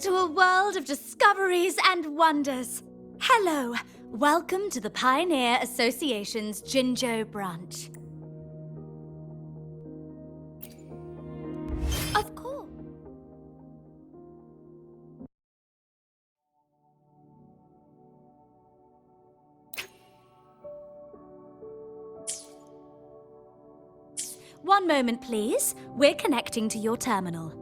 to a world of discoveries and wonders. Hello, welcome to the Pioneer Association's Jinzhou branch. Of course. One moment, please. We're connecting to your terminal.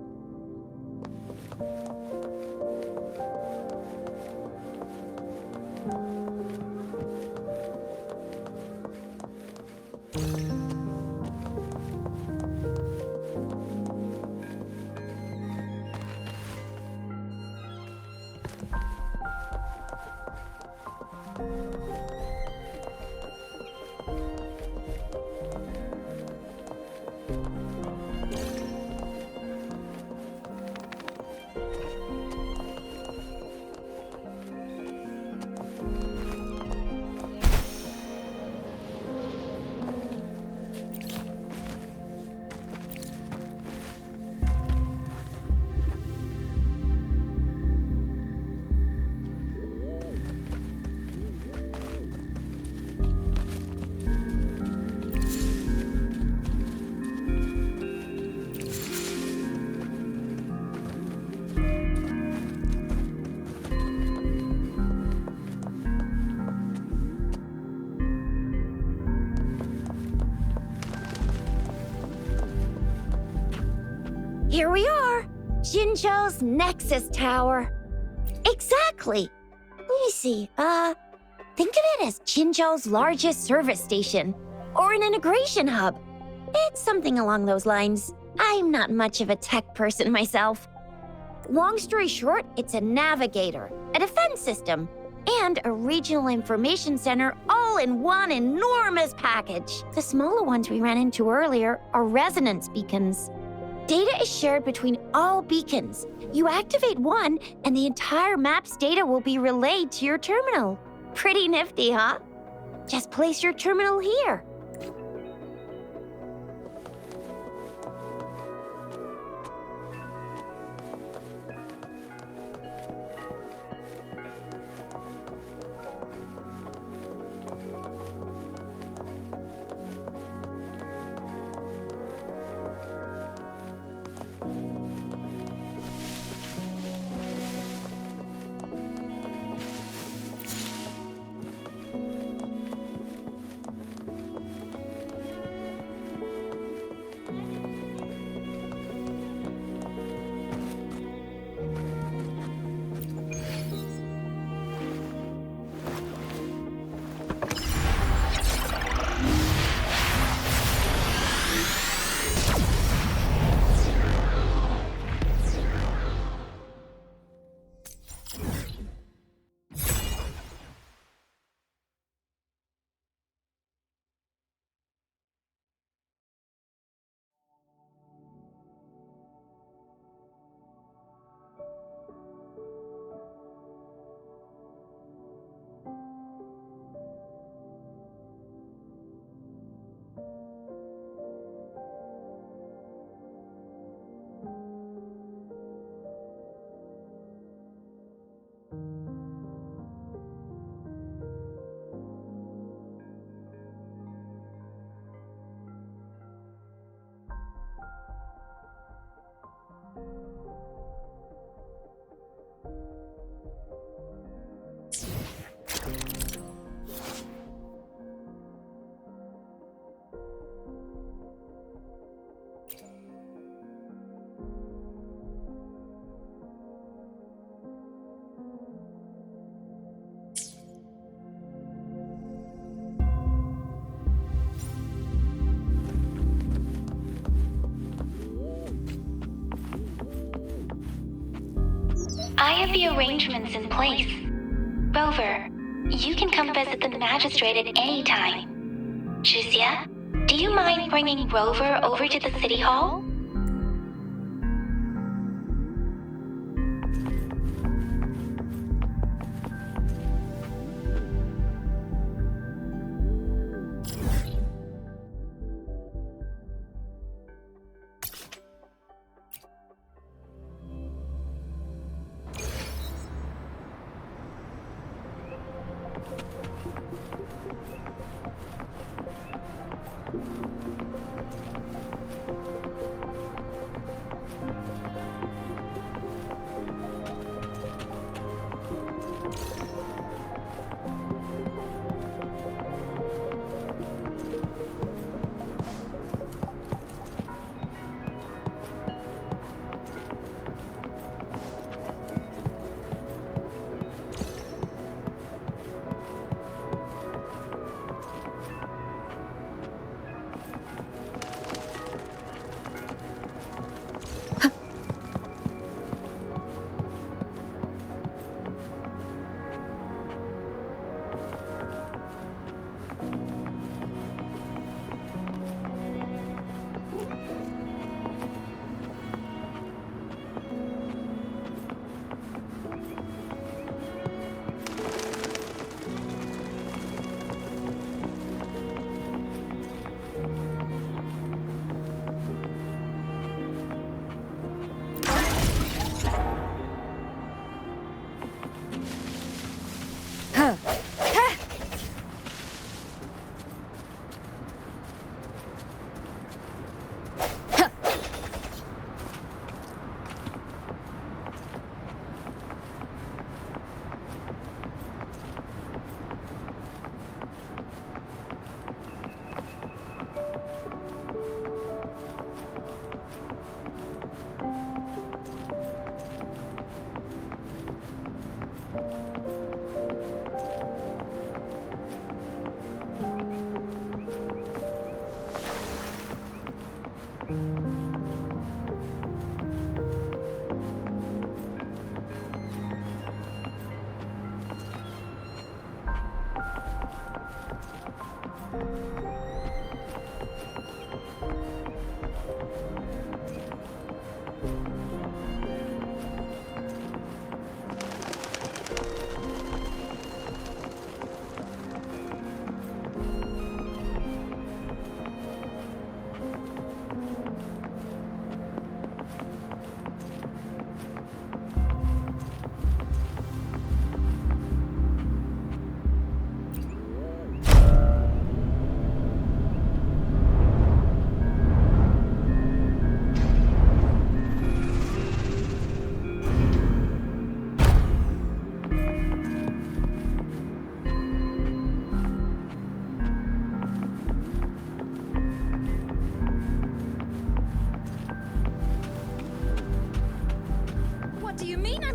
Here we are, Jinzhou's Nexus Tower. Exactly. Let me see, think of it as Jinzhou's largest service station, or an integration hub. It's something along those lines. I'm not much of a tech person myself. Long story short, it's a navigator, a defense system, and a regional information center all in one enormous package. The smaller ones we ran into earlier are resonance beacons. Data is shared between all beacons. You activate one, and the entire map's data will be relayed to your terminal. Pretty nifty, huh? Just place your terminal here. I have the arrangements in place. Rover, you can come visit the magistrate at any time. Juzia, do you mind bringing Rover over to the city hall?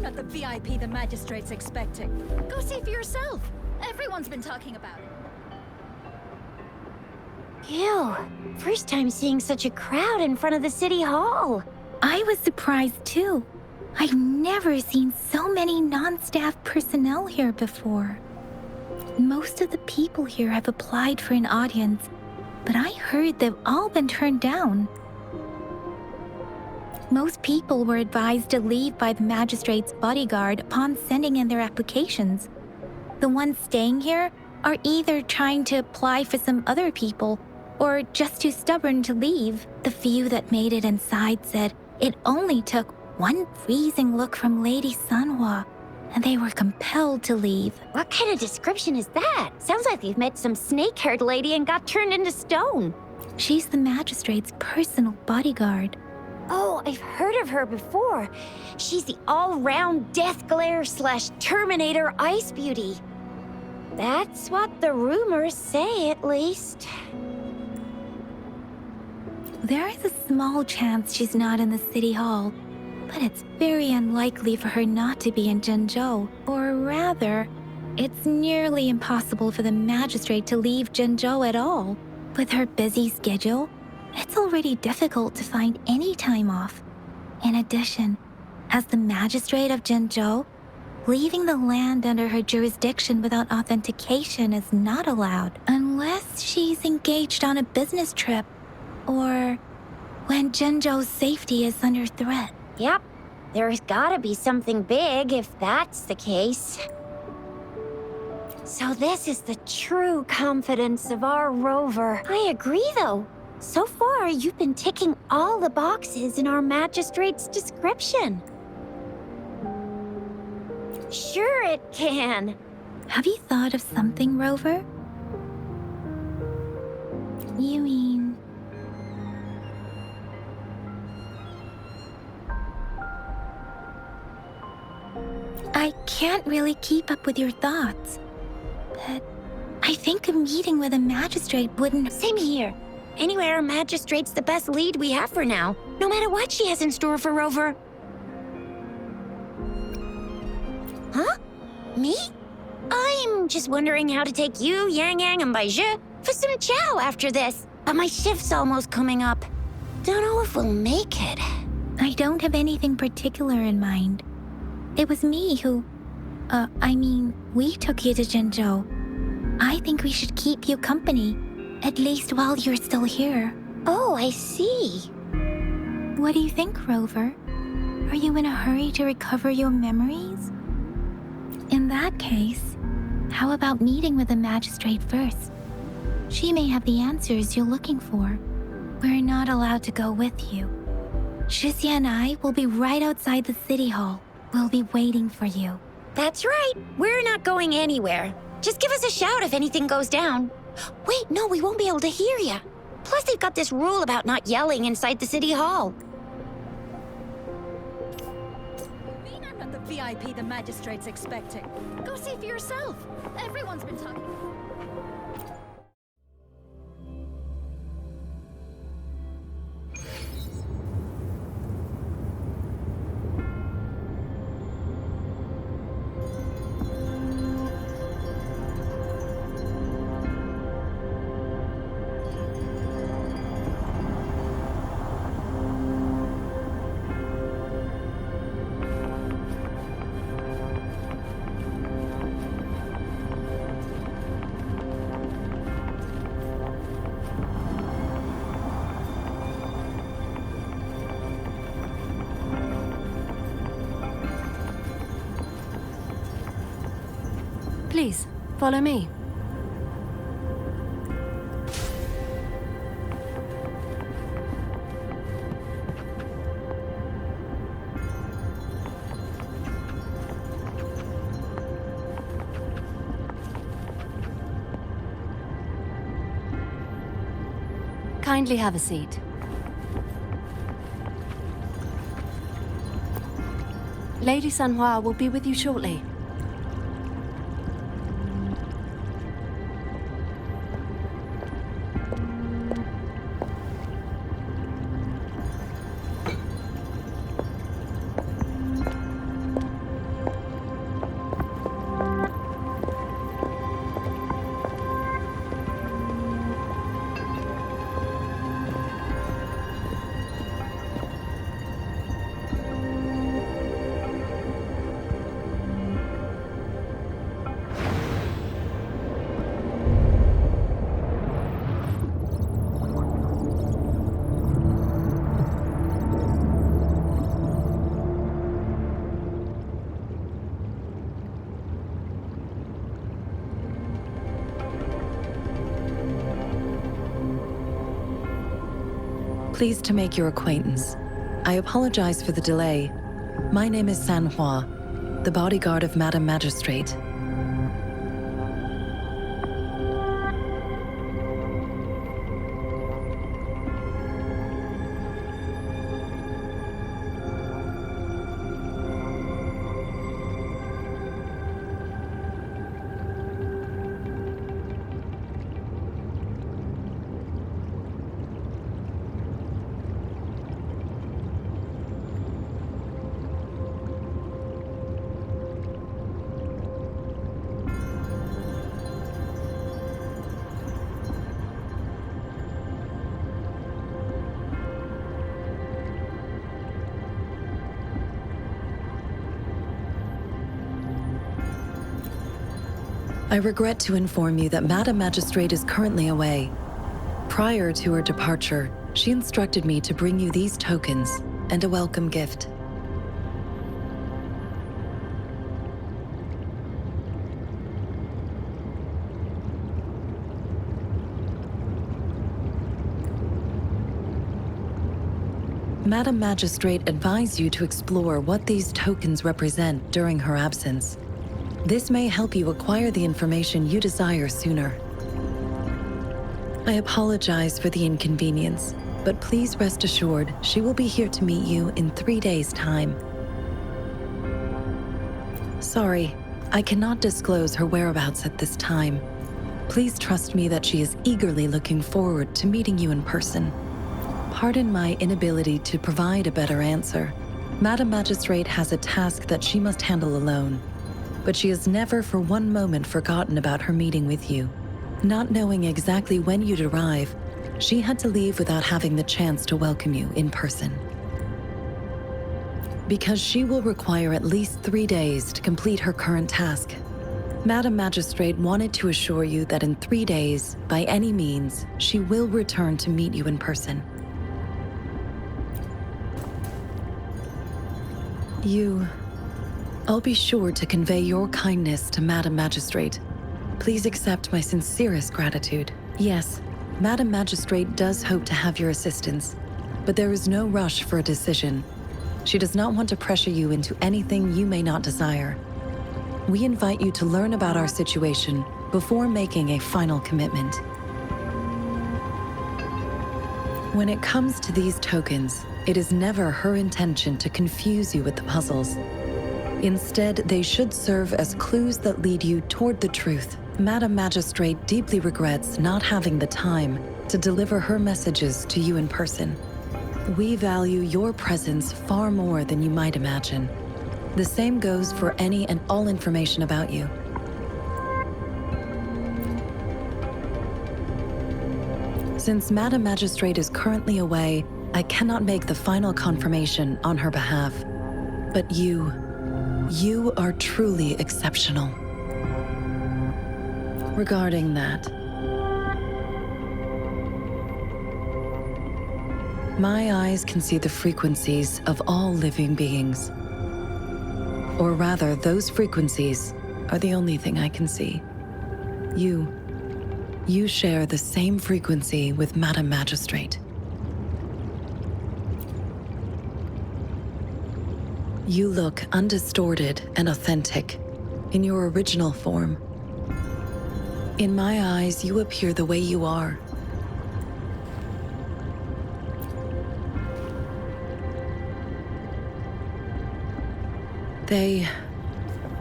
not the VIP the magistrate's expecting. Go see for yourself. Everyone's been talking about it. Ew, first time seeing such a crowd in front of the city hall. I was surprised too. I've never seen so many non-staff personnel here before. Most of the people here have applied for an audience, but I heard they've all been turned down. Most people were advised to leave by the magistrate's bodyguard upon sending in their applications. The ones staying here are either trying to apply for some other people or just too stubborn to leave. The few that made it inside said it only took one freezing look from Lady Sanhua, and they were compelled to leave. What kind of description is that? Sounds like they've met some snake-haired lady and got turned into stone. She's the magistrate's personal bodyguard. Oh, I've heard of her before. She's the all-round Death Glare / Terminator Ice Beauty. That's what the rumors say, at least. There is a small chance she's not in the city hall, but it's very unlikely for her not to be in Jinzhou. Or rather, it's nearly impossible for the magistrate to leave Jinzhou at all. With her busy schedule, it's already difficult to find any time off. In addition, as the magistrate of Jinzhou, leaving the land under her jurisdiction without authentication is not allowed unless she's engaged on a business trip or when Jinzhou's safety is under threat. Yep, there's gotta be something big if that's the case. So this is the true confidence of our rover. I agree, though. So far, you've been ticking all the boxes in our magistrate's description. Sure it can. Have you thought of something, Rover? You mean... I can't really keep up with your thoughts, but I think a meeting with a magistrate wouldn't... Same here. Anyway, our magistrate's the best lead we have for now, no matter what she has in store for Rover. Huh? Me? I'm just wondering how to take you, Yang Yang, and Baizhi for some chow after this. But my shift's almost coming up. Don't know if we'll make it. I don't have anything particular in mind. It was me who... we took you to Jinzhou. I think we should keep you company, at least while you're still here. Oh, I see. What do you think, Rover? Are you in a hurry to recover your memories? In that case, how about meeting with the magistrate first? She may have the answers you're looking for. We're not allowed to go with you. Shizia and I will be right outside the city hall. We'll be waiting for you. That's right. We're not going anywhere. Just give us a shout if anything goes down. Wait, no, we won't be able to hear you. Plus, they've got this rule about not yelling inside the city hall. Mean I'm not the VIP the magistrate's expecting. Go see for yourself. Everyone's been talking. Please, follow me. Kindly have a seat. Lady Sanhua will be with you shortly. Pleased to make your acquaintance. I apologize for the delay. My name is Sanhua, the bodyguard of Madam Magistrate. I regret to inform you that Madam Magistrate is currently away. Prior to her departure, she instructed me to bring you these tokens and a welcome gift. Madam Magistrate advised you to explore what these tokens represent during her absence. This may help you acquire the information you desire sooner. I apologize for the inconvenience, but please rest assured she will be here to meet you in 3 days' time. Sorry, I cannot disclose her whereabouts at this time. Please trust me that she is eagerly looking forward to meeting you in person. Pardon my inability to provide a better answer. Madam Magistrate has a task that she must handle alone. But she has never for one moment forgotten about her meeting with you. Not knowing exactly when you'd arrive, she had to leave without having the chance to welcome you in person. Because she will require at least 3 days to complete her current task, Madam Magistrate wanted to assure you that in 3 days, by any means, she will return to meet you in person. I'll be sure to convey your kindness to Madam Magistrate. Please accept my sincerest gratitude. Yes, Madam Magistrate does hope to have your assistance, but there is no rush for a decision. She does not want to pressure you into anything you may not desire. We invite you to learn about our situation before making a final commitment. When it comes to these tokens, it is never her intention to confuse you with the puzzles. Instead, they should serve as clues that lead you toward the truth. Madam Magistrate deeply regrets not having the time to deliver her messages to you in person. We value your presence far more than you might imagine. The same goes for any and all information about you. Since Madam Magistrate is currently away, I cannot make the final confirmation on her behalf. But you are truly exceptional. Regarding that, my eyes can see the frequencies of all living beings. Or rather, those frequencies are the only thing I can see. You share the same frequency with Madam Magistrate. You look undistorted and authentic in your original form. In my eyes, you appear the way you are. They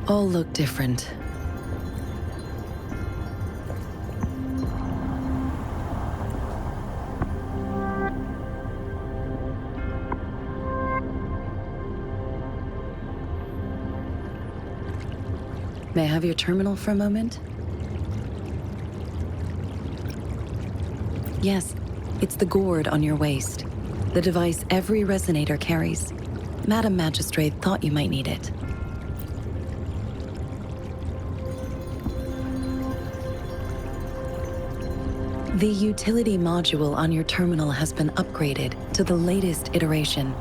all look different. May I have your terminal for a moment? Yes, it's the gourd on your waist, the device every resonator carries. Madam Magistrate thought you might need it. The utility module on your terminal has been upgraded to the latest iteration.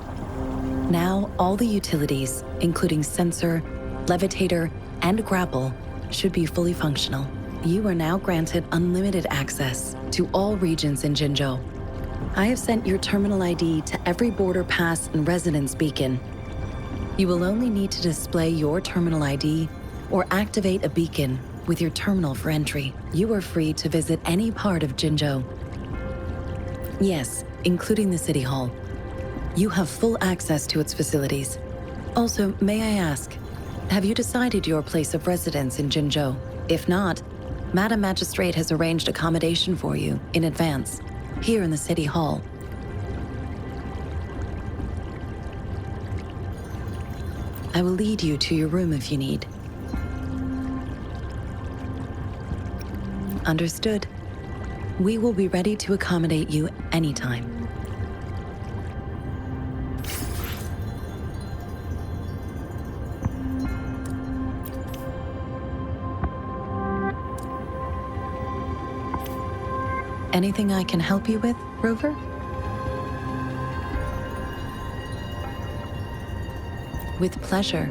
Now, all the utilities, including sensor, levitator, and grapple, should be fully functional. You are now granted unlimited access to all regions in Jinzhou. I have sent your terminal ID to every border pass and residence beacon. You will only need to display your terminal ID or activate a beacon with your terminal for entry. You are free to visit any part of Jinzhou. Yes, including the City Hall. You have full access to its facilities. Also, may I ask, have you decided your place of residence in Jinzhou? If not, Madam Magistrate has arranged accommodation for you in advance, here in the City Hall. I will lead you to your room if you need. Understood. We will be ready to accommodate you anytime. Anything I can help you with, Rover? With pleasure.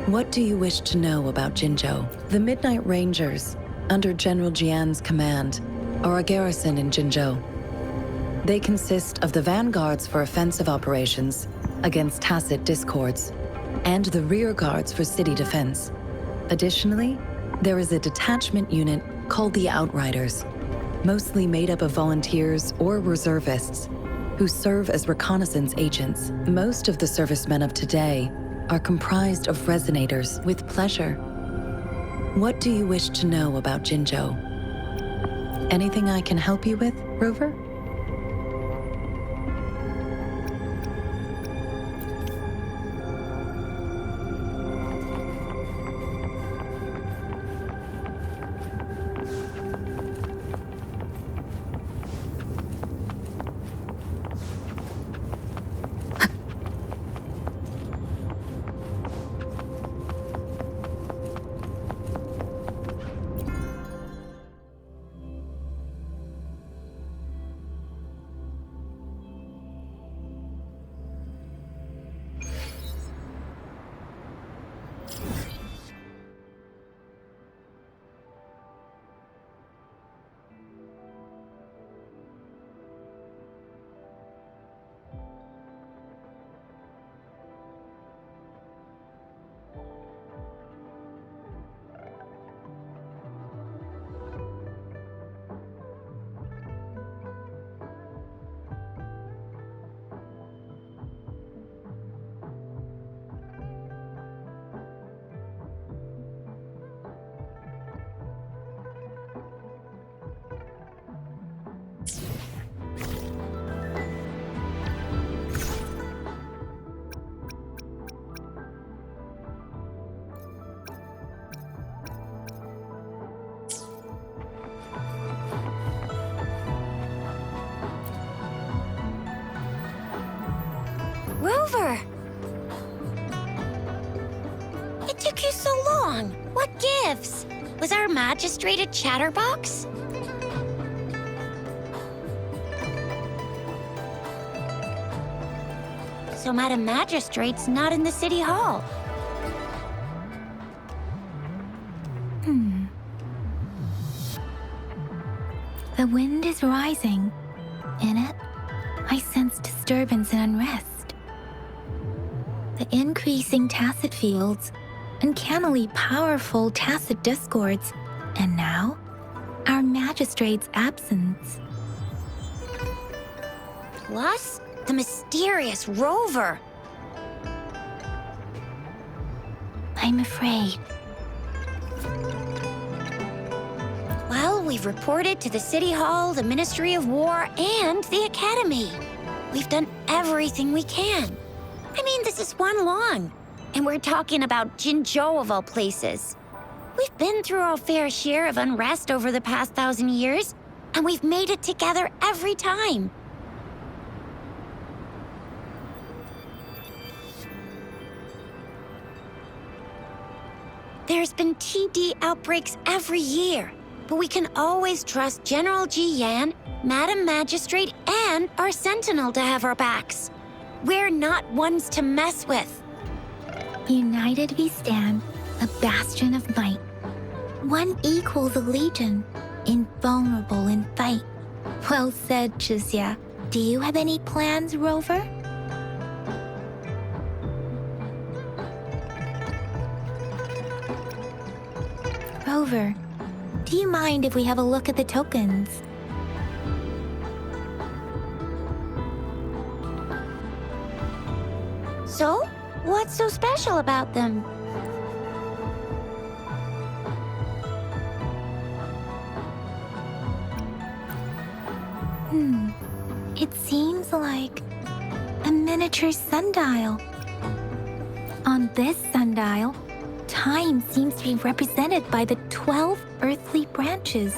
What do you wish to know about Jinzhou? The Midnight Rangers, under General Jian's command, are a garrison in Jinzhou. They consist of the vanguards for offensive operations against tacit discords, and the rear guards for city defense. Additionally, there is a detachment unit called the Outriders, mostly made up of volunteers or reservists who serve as reconnaissance agents. Most of the servicemen of today are comprised of resonators. With pleasure. What do you wish to know about Jinzhou? Anything I can help you with, Rover? Rover! It took you so long. What gives? Was our magistrate a chatterbox? So Madam Magistrate's not in the City Hall. The wind is rising. In it, I sense disturbance and unrest. The increasing tacit fields, uncannily powerful tacit discords, and now, our magistrate's absence. Plus, the mysterious Rover. I'm afraid. Well, we've reported to the City Hall, the Ministry of War, and the Academy. We've done everything we can. I mean, this is one long. And we're talking about Jinzhou of all places. We've been through our fair share of unrest over the past 1,000 years, and we've made it together every time. There's been TD outbreaks every year, but we can always trust General Jian, Madam Magistrate, and our Sentinel to have our backs. We're not ones to mess with. United we stand, a bastion of might. One equal the legion, invulnerable in fight. Well said, Chuzia. Do you have any plans, Rover? Rover, do you mind if we have a look at the tokens? So, what's so special about them? It seems like a miniature sundial. On this sundial, time seems to be represented by the 12 earthly branches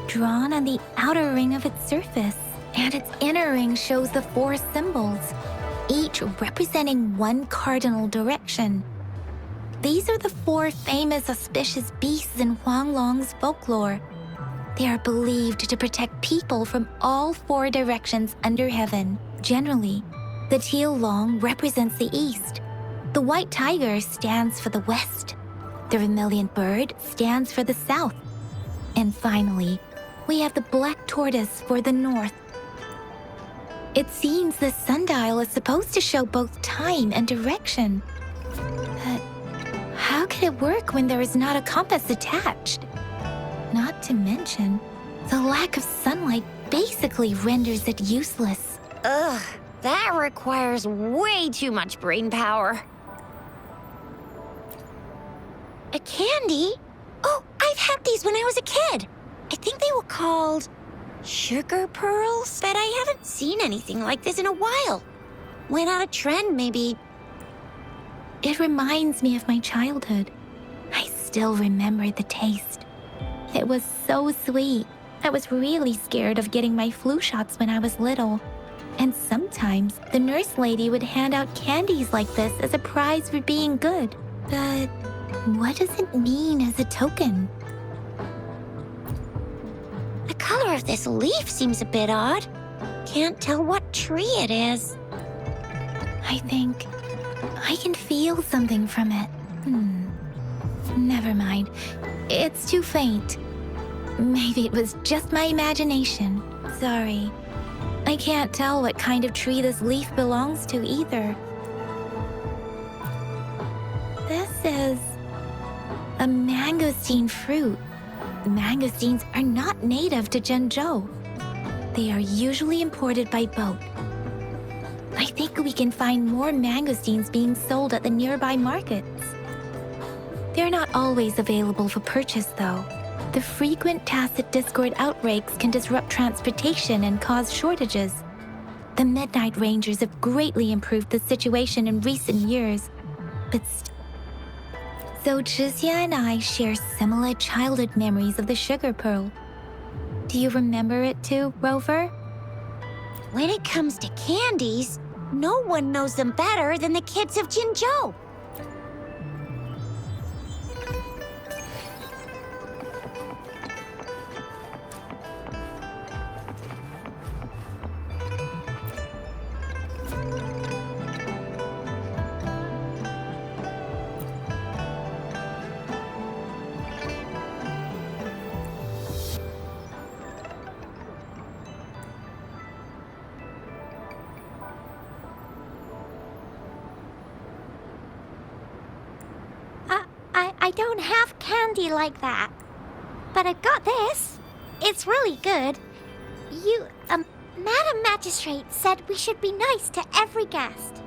drawn on the outer ring of its surface. And its inner ring shows the 4 symbols, each representing one cardinal direction. These are the 4 famous auspicious beasts in Huanglong's folklore. They are believed to protect people from all 4 directions under heaven. Generally, the teal long represents the east. The white tiger stands for the west. The vermilion bird stands for the south. And finally, we have the black tortoise for the north. It seems the sundial is supposed to show both time and direction. But how can it work when there is not a compass attached? Not to mention, the lack of sunlight basically renders it useless. Ugh, that requires way too much brain power. A candy? Oh, I've had these when I was a kid. I think they were called sugar pearls, but I haven't seen anything like this in a while. Went out of trend, maybe. It reminds me of my childhood. I still remember the taste. It was so sweet. I was really scared of getting my flu shots when I was little. And sometimes the nurse lady would hand out candies like this as a prize for being good. But what does it mean as a token? The color of this leaf seems a bit odd. Can't tell what tree it is. I think I can feel something from it. Never mind. It's too faint. Maybe it was just my imagination. Sorry. I can't tell what kind of tree this leaf belongs to either. This is a mangosteen fruit. Mangosteens are not native to Zhengzhou. They are usually imported by boat. I think we can find more mangosteens being sold at the nearby markets. They're not always available for purchase, though. The frequent tacit discord outbreaks can disrupt transportation and cause shortages. The Midnight Rangers have greatly improved the situation in recent years, but so Chuzia and I share similar childhood memories of the sugar pearl. Do you remember it too, Rover? When it comes to candies, no one knows them better than the kids of Jinzhou. I don't have candy like that. But I've got this. It's really good. Madam Magistrate said we should be nice to every guest.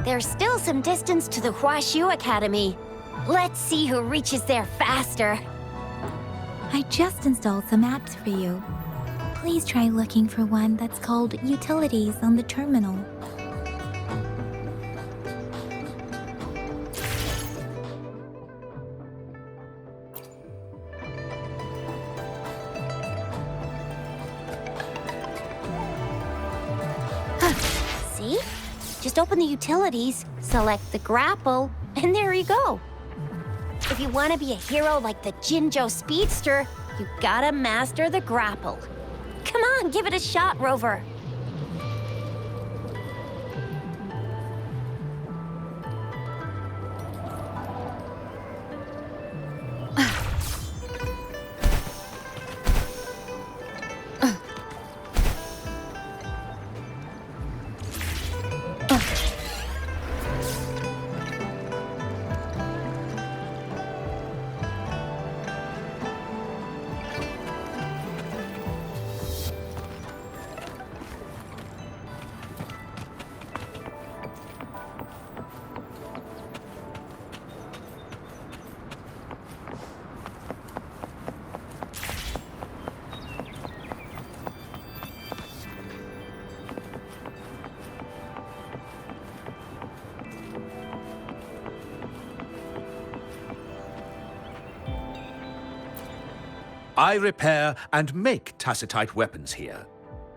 There's still some distance to the Huaxiu Academy. Let's see who reaches there faster. I just installed some apps for you. Please try looking for one that's called Utilities on the terminal. Just open the utilities, select the grapple, and there you go. If you want to be a hero like the Jinzhou Speedster, you gotta master the grapple. Come on, give it a shot, Rover. I repair and make tacitite weapons here.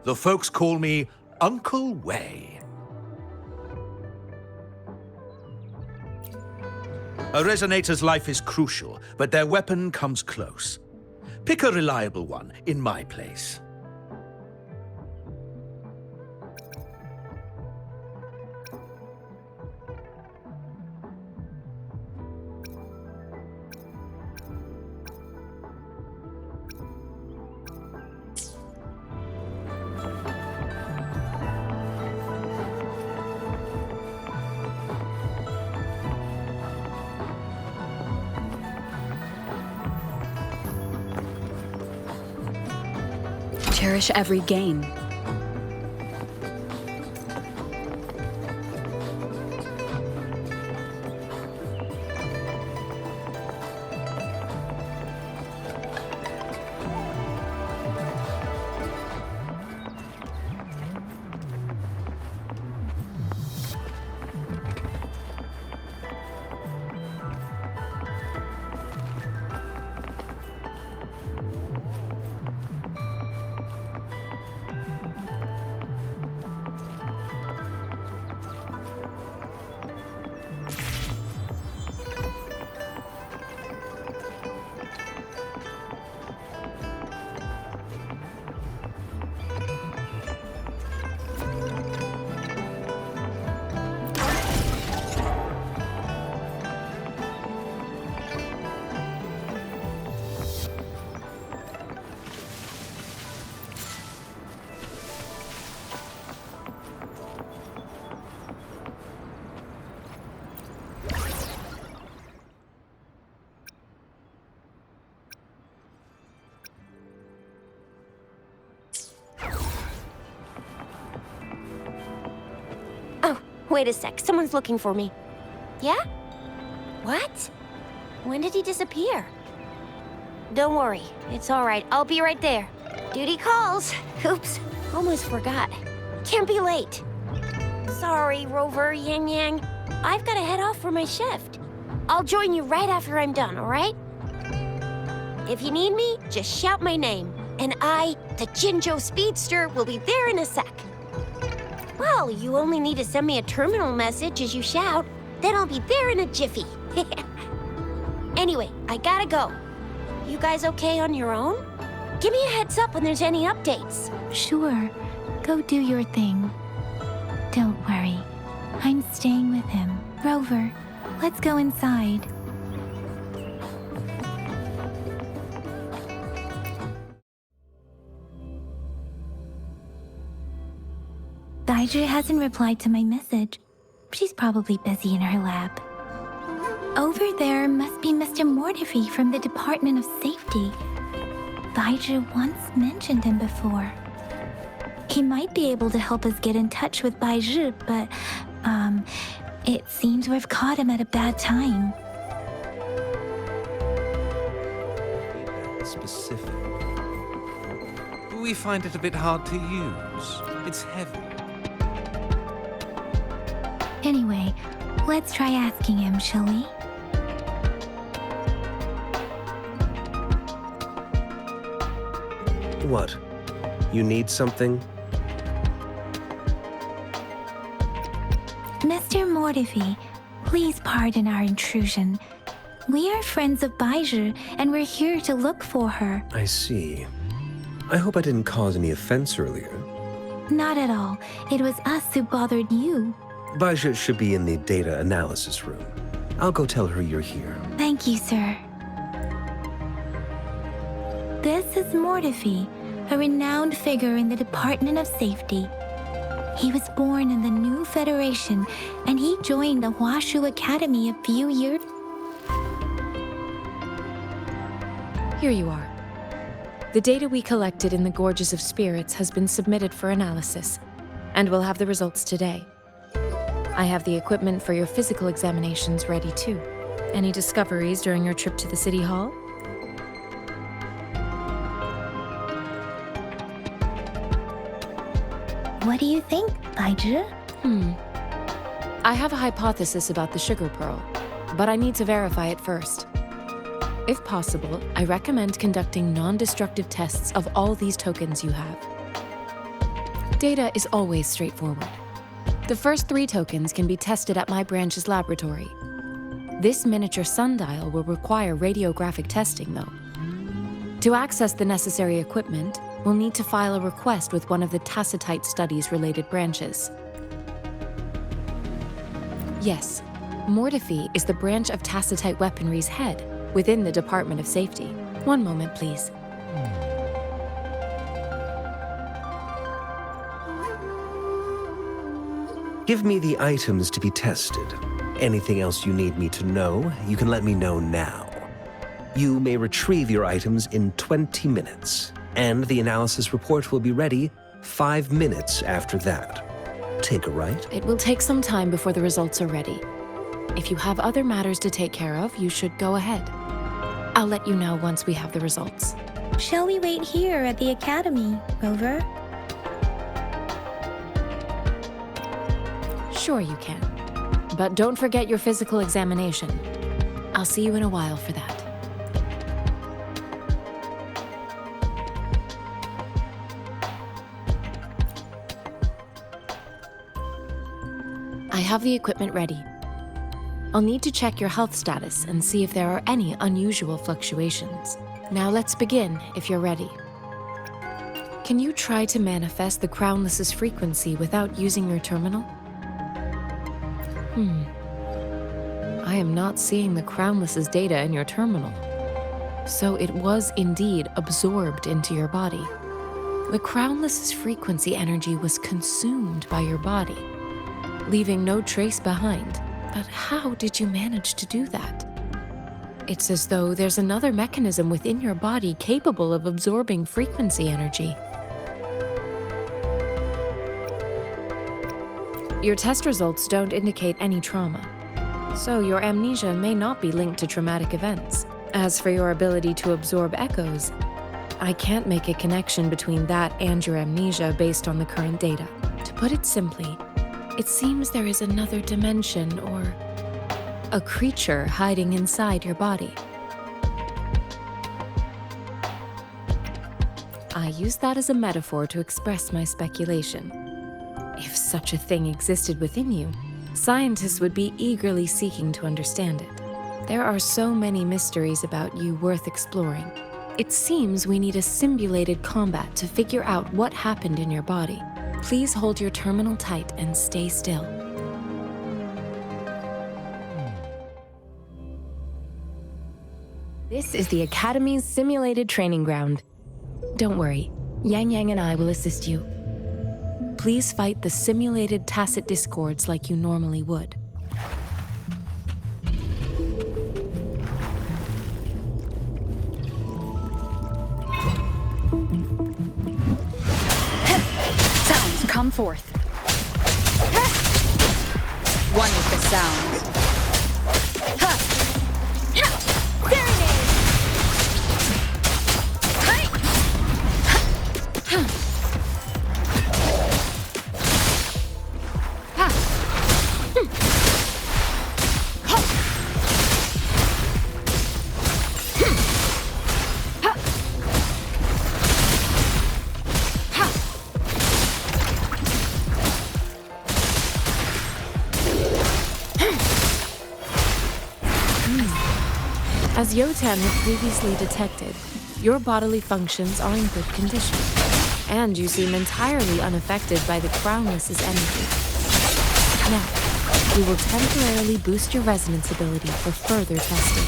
The folks call me Uncle Way. A resonator's life is crucial, but their weapon comes close. Pick a reliable one in my place. Cherish every gain. Wait a sec, someone's looking for me. Yeah? What? When did he disappear? Don't worry, it's all right. I'll be right there. Duty calls. Oops, almost forgot. Can't be late. Sorry, Rover, Yang Yang. I've got to head off for my shift. I'll join you right after I'm done, all right? If you need me, just shout my name. And I, the Jinzhou Speedster, will be there in a sec. Well, you only need to send me a terminal message as you shout, then I'll be there in a jiffy. Anyway, I gotta go. You guys okay on your own? Give me a heads up when there's any updates. Sure, go do your thing. Don't worry, I'm staying with him. Rover, let's go inside. Daiju hasn't replied to my message. She's probably busy in her lab. Over there must be Mr. Mortefi from the Department of Safety. Daiju once mentioned him before. He might be able to help us get in touch with Baizhi, but, it seems we've caught him at a bad time. Specific. We find it a bit hard to use. It's heavy. Anyway, let's try asking him, shall we? What? You need something? Mortifi, please pardon our intrusion. We are friends of Baizhi, and we're here to look for her. I see. I hope I didn't cause any offense earlier. Not at all. It was us who bothered you. Baja should be in the data analysis room. I'll go tell her you're here. Thank you, sir. This is Mortifi, a renowned figure in the Department of Safety. He was born in the New Federation, and he joined the Huashu Academy a few years. Here you are. The data we collected in the Gorges of Spirits has been submitted for analysis, and we'll have the results today. I have the equipment for your physical examinations ready too. Any discoveries during your trip to the City Hall? What do you think, Baizhi? I have a hypothesis about the sugar pearl, but I need to verify it first. If possible, I recommend conducting non-destructive tests of all these tokens you have. Data is always straightforward. The first 3 tokens can be tested at my branch's laboratory. This miniature sundial will require radiographic testing, though. To access the necessary equipment, we'll need to file a request with one of the Tacitite Studies-related branches. Yes, Mortifi is the branch of Tacitite Weaponry's head within the Department of Safety. One moment, please. Give me the items to be tested. Anything else you need me to know, you can let me know now. You may retrieve your items in 20 minutes, and the analysis report will be ready 5 minutes after that. Take a right? It will take some time before the results are ready. If you have other matters to take care of, you should go ahead. I'll let you know once we have the results. Shall we wait here at the Academy, Rover? Sure you can. But don't forget your physical examination. I'll see you in a while for that. I have the equipment ready. I'll need to check your health status and see if there are any unusual fluctuations. Now let's begin, if you're ready. Can you try to manifest the Crownless's frequency without using your terminal? I am not seeing the Crownless's data in your terminal. So it was indeed absorbed into your body. The Crownless's frequency energy was consumed by your body, leaving no trace behind. But how did you manage to do that? It's as though there's another mechanism within your body capable of absorbing frequency energy. Your test results don't indicate any trauma, so your amnesia may not be linked to traumatic events. As for your ability to absorb echoes, I can't make a connection between that and your amnesia based on the current data. To put it simply, it seems there is another dimension or a creature hiding inside your body. I use that as a metaphor to express my speculation. If such a thing existed within you, scientists would be eagerly seeking to understand it. There are so many mysteries about you worth exploring. It seems we need a simulated combat to figure out what happened in your body. Please hold your terminal tight and stay still. This is the Academy's simulated training ground. Don't worry, Yang Yang and I will assist you. Please fight the simulated tacit discords like you normally would. Sounds come forth. One with the sound. As Yotan had previously detected, your bodily functions are in good condition, and you seem entirely unaffected by the Crownless's energy. Now, we will temporarily boost your resonance ability for further testing.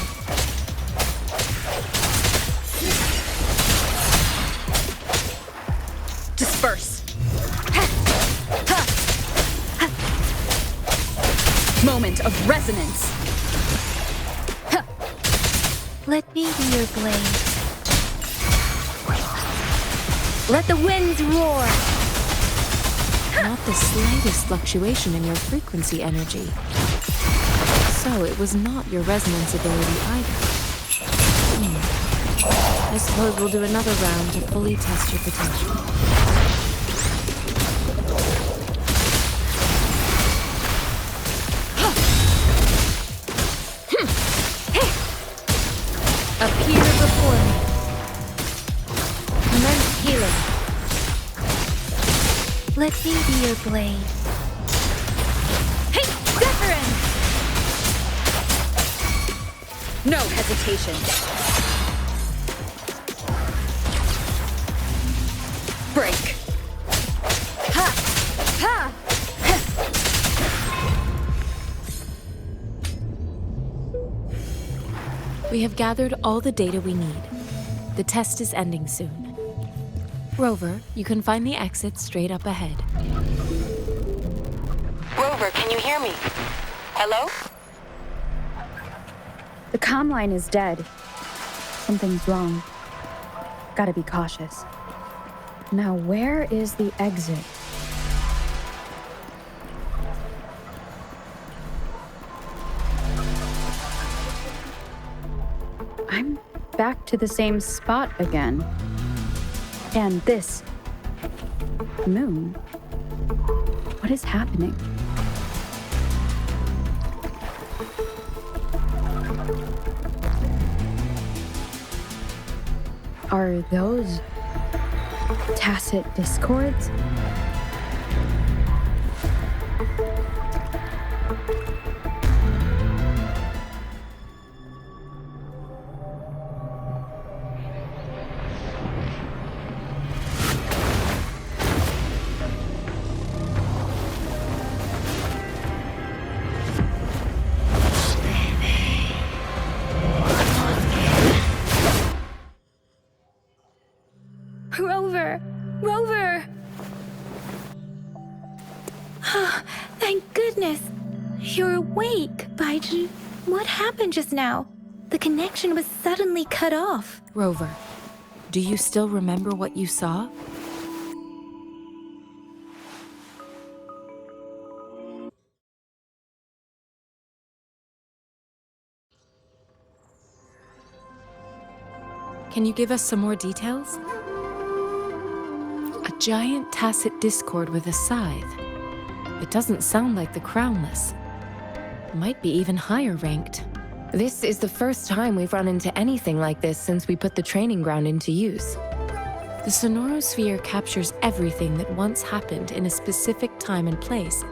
Disperse. Moment of resonance. Let me be your blade. Let the winds roar. Not the slightest fluctuation in your frequency energy. So it was not your resonance ability either. I suppose we'll do another round to fully test your potential. Appear before me. Commence healing. Let me be your blade. Hey, Zephyrin! No hesitation. Break. Ha! Ha! We have gathered all the data we need. The test is ending soon. Rover, you can find the exit straight up ahead. Rover, can you hear me? Hello? The comm line is dead. Something's wrong. Gotta be cautious. Now, where is the exit? I'm back to the same spot again. And this moon. What is happening? Are those tacit discords? Rover! Rover! Thank goodness! You're awake, Baiju. What happened just now? The connection was suddenly cut off. Rover, do you still remember what you saw? Can you give us some more details? A giant tacit discord with a scythe. It doesn't sound like the Crownless. Might be even higher ranked. This is the first time we've run into anything like this since we put the training ground into use. The Sonorosphere captures everything that once happened in a specific time and place,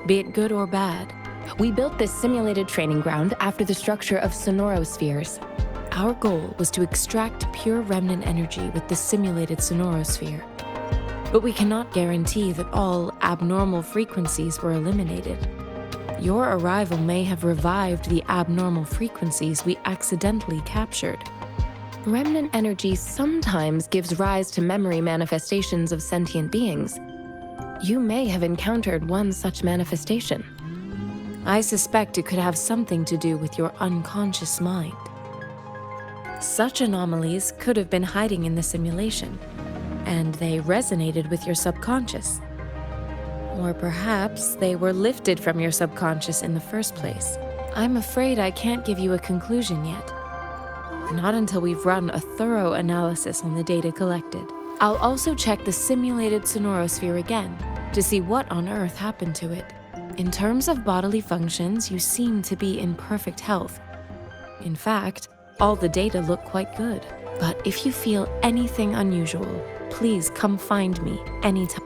be it good or bad. We built this simulated training ground after the structure of Sonorospheres. Our goal was to extract pure remnant energy with the simulated Sonorosphere. But we cannot guarantee that all abnormal frequencies were eliminated. Your arrival may have revived the abnormal frequencies we accidentally captured. Remnant energy sometimes gives rise to memory manifestations of sentient beings. You may have encountered one such manifestation. I suspect it could have something to do with your unconscious mind. Such anomalies could have been hiding in the simulation, and they resonated with your subconscious. Or perhaps they were lifted from your subconscious in the first place. I'm afraid I can't give you a conclusion yet. Not until we've run a thorough analysis on the data collected. I'll also check the simulated Sonorosphere again to see what on earth happened to it. In terms of bodily functions, you seem to be in perfect health. In fact, all the data look quite good. But if you feel anything unusual, please come find me anytime.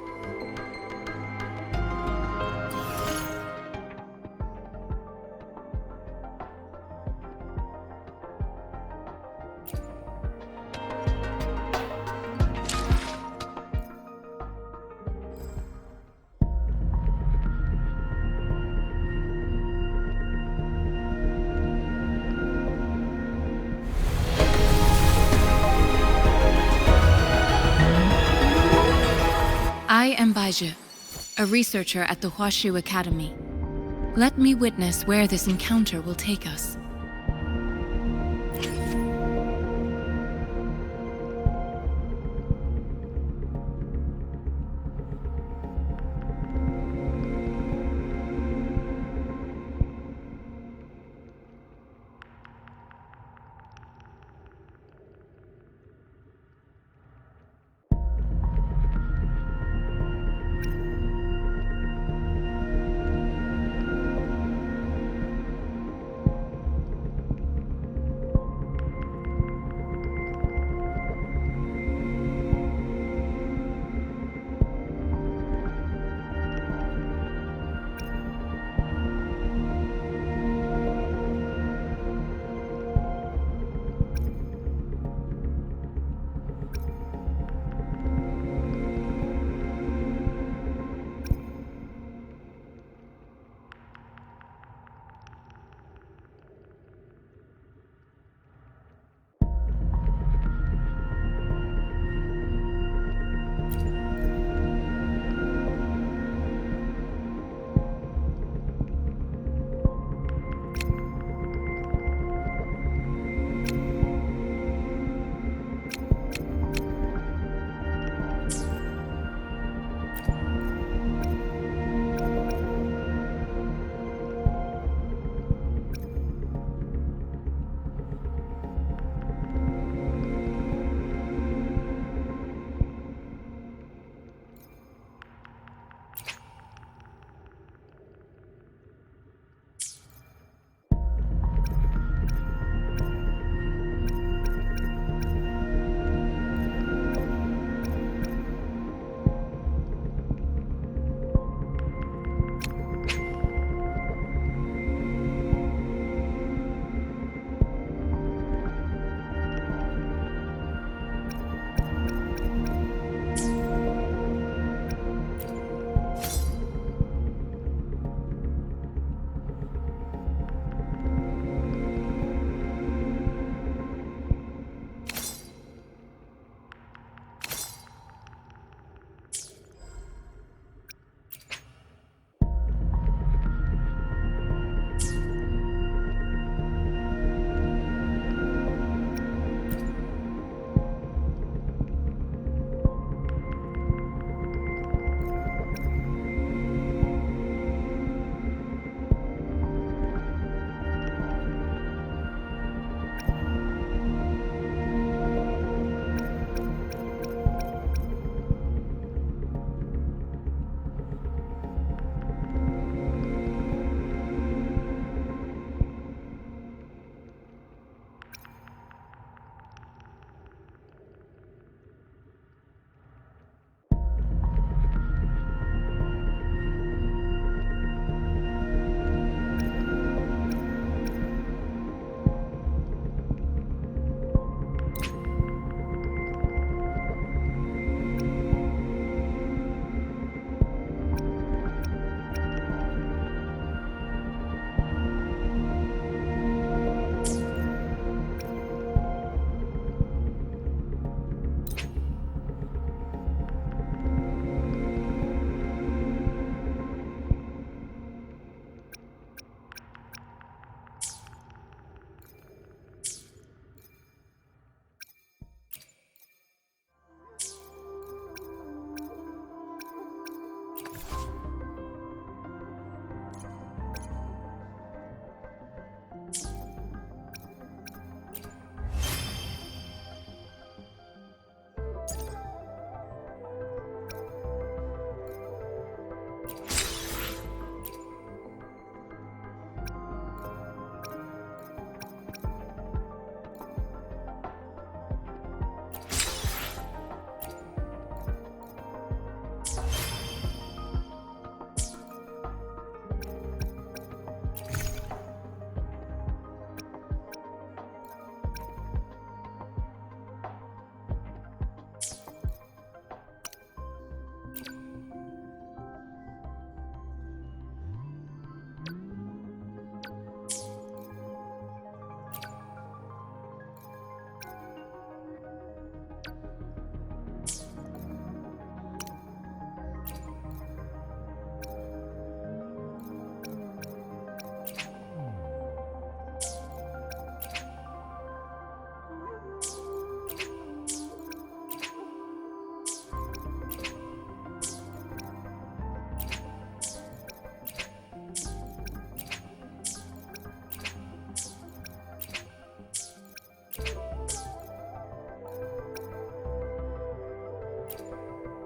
I am Baizhi, a researcher at the Huashu Academy. Let me witness where this encounter will take us.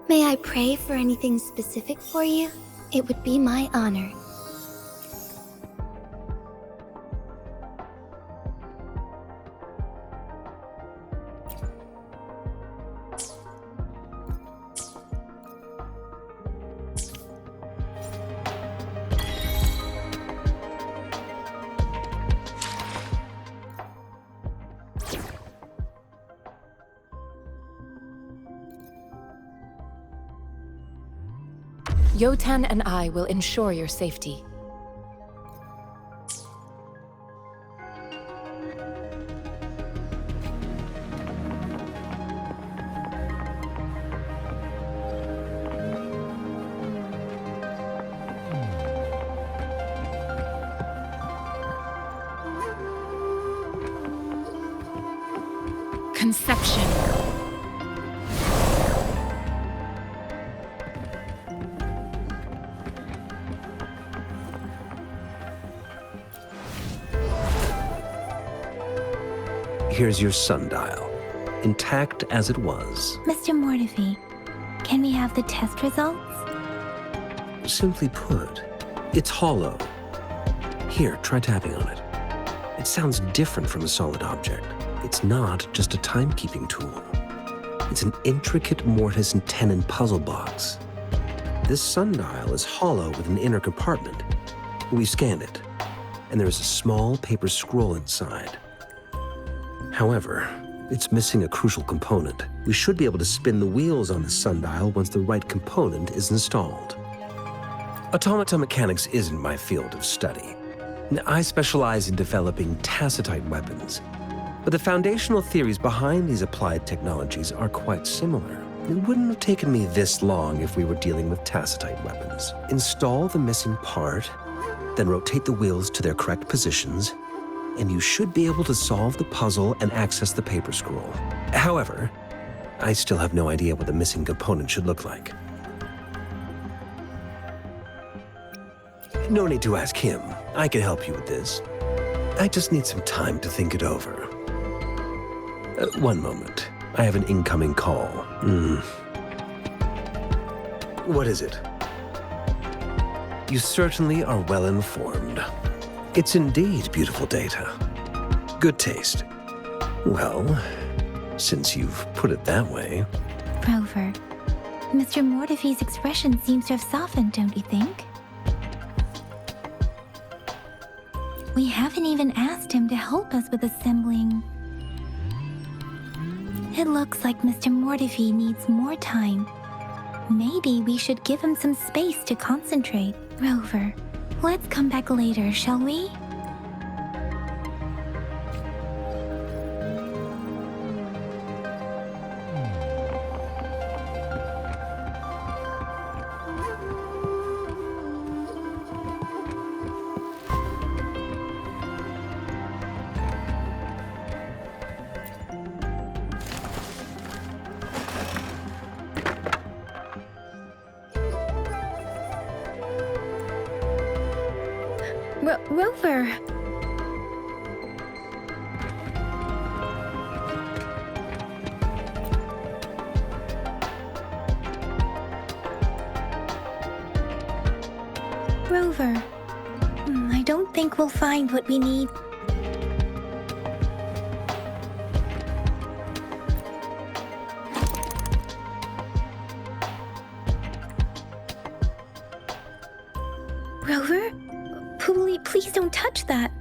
May I pray for anything specific for you? It would be my honor. Yotan and I will ensure your safety. Conception. Here's your sundial, intact as it was. Mr. Mortefi, can we have the test results? Simply put, it's hollow. Here, try tapping on it. It sounds different from a solid object. It's not just a timekeeping tool. It's an intricate mortise and tenon puzzle box. This sundial is hollow with an inner compartment. We scanned it, and there is a small paper scroll inside. However, it's missing a crucial component. We should be able to spin the wheels on the sundial once the right component is installed. Automata mechanics isn't my field of study. I specialize in developing tacitite weapons, but the foundational theories behind these applied technologies are quite similar. It wouldn't have taken me this long if we were dealing with tacitite weapons. Install the missing part, then rotate the wheels to their correct positions, and you should be able to solve the puzzle and access the paper scroll. However, I still have no idea what the missing component should look like. No need to ask him. I can help you with this. I just need some time to think it over. One moment. I have an incoming call. What is it? You certainly are well informed. It's indeed beautiful data. Good taste. Well, since you've put it that way. Rover, Mr. Mortefi's expression seems to have softened, don't you think? We haven't even asked him to help us with assembling. It looks like Mr. Mortefi needs more time. Maybe we should give him some space to concentrate. Rover, let's come back later, shall we? Rover! Rover, I don't think we'll find what we need. Rover? Please don't touch that.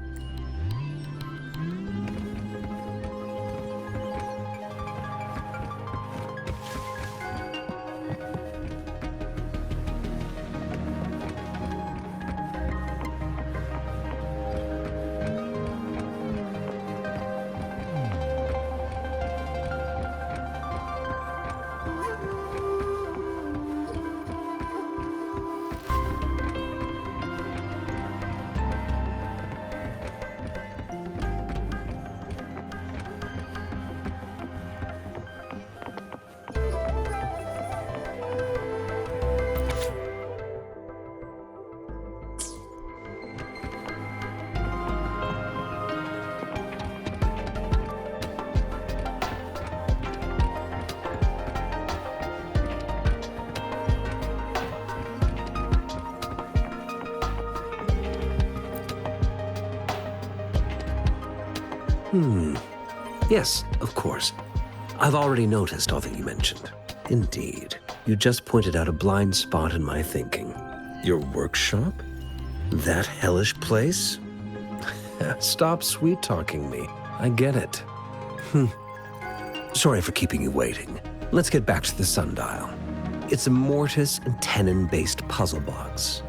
Yes, of course. I've already noticed all that you mentioned. Indeed. You just pointed out a blind spot in my thinking. Your workshop? That hellish place? Stop sweet-talking me. I get it. Sorry for keeping you waiting. Let's get back to the sundial. It's a mortise and tenon-based puzzle box.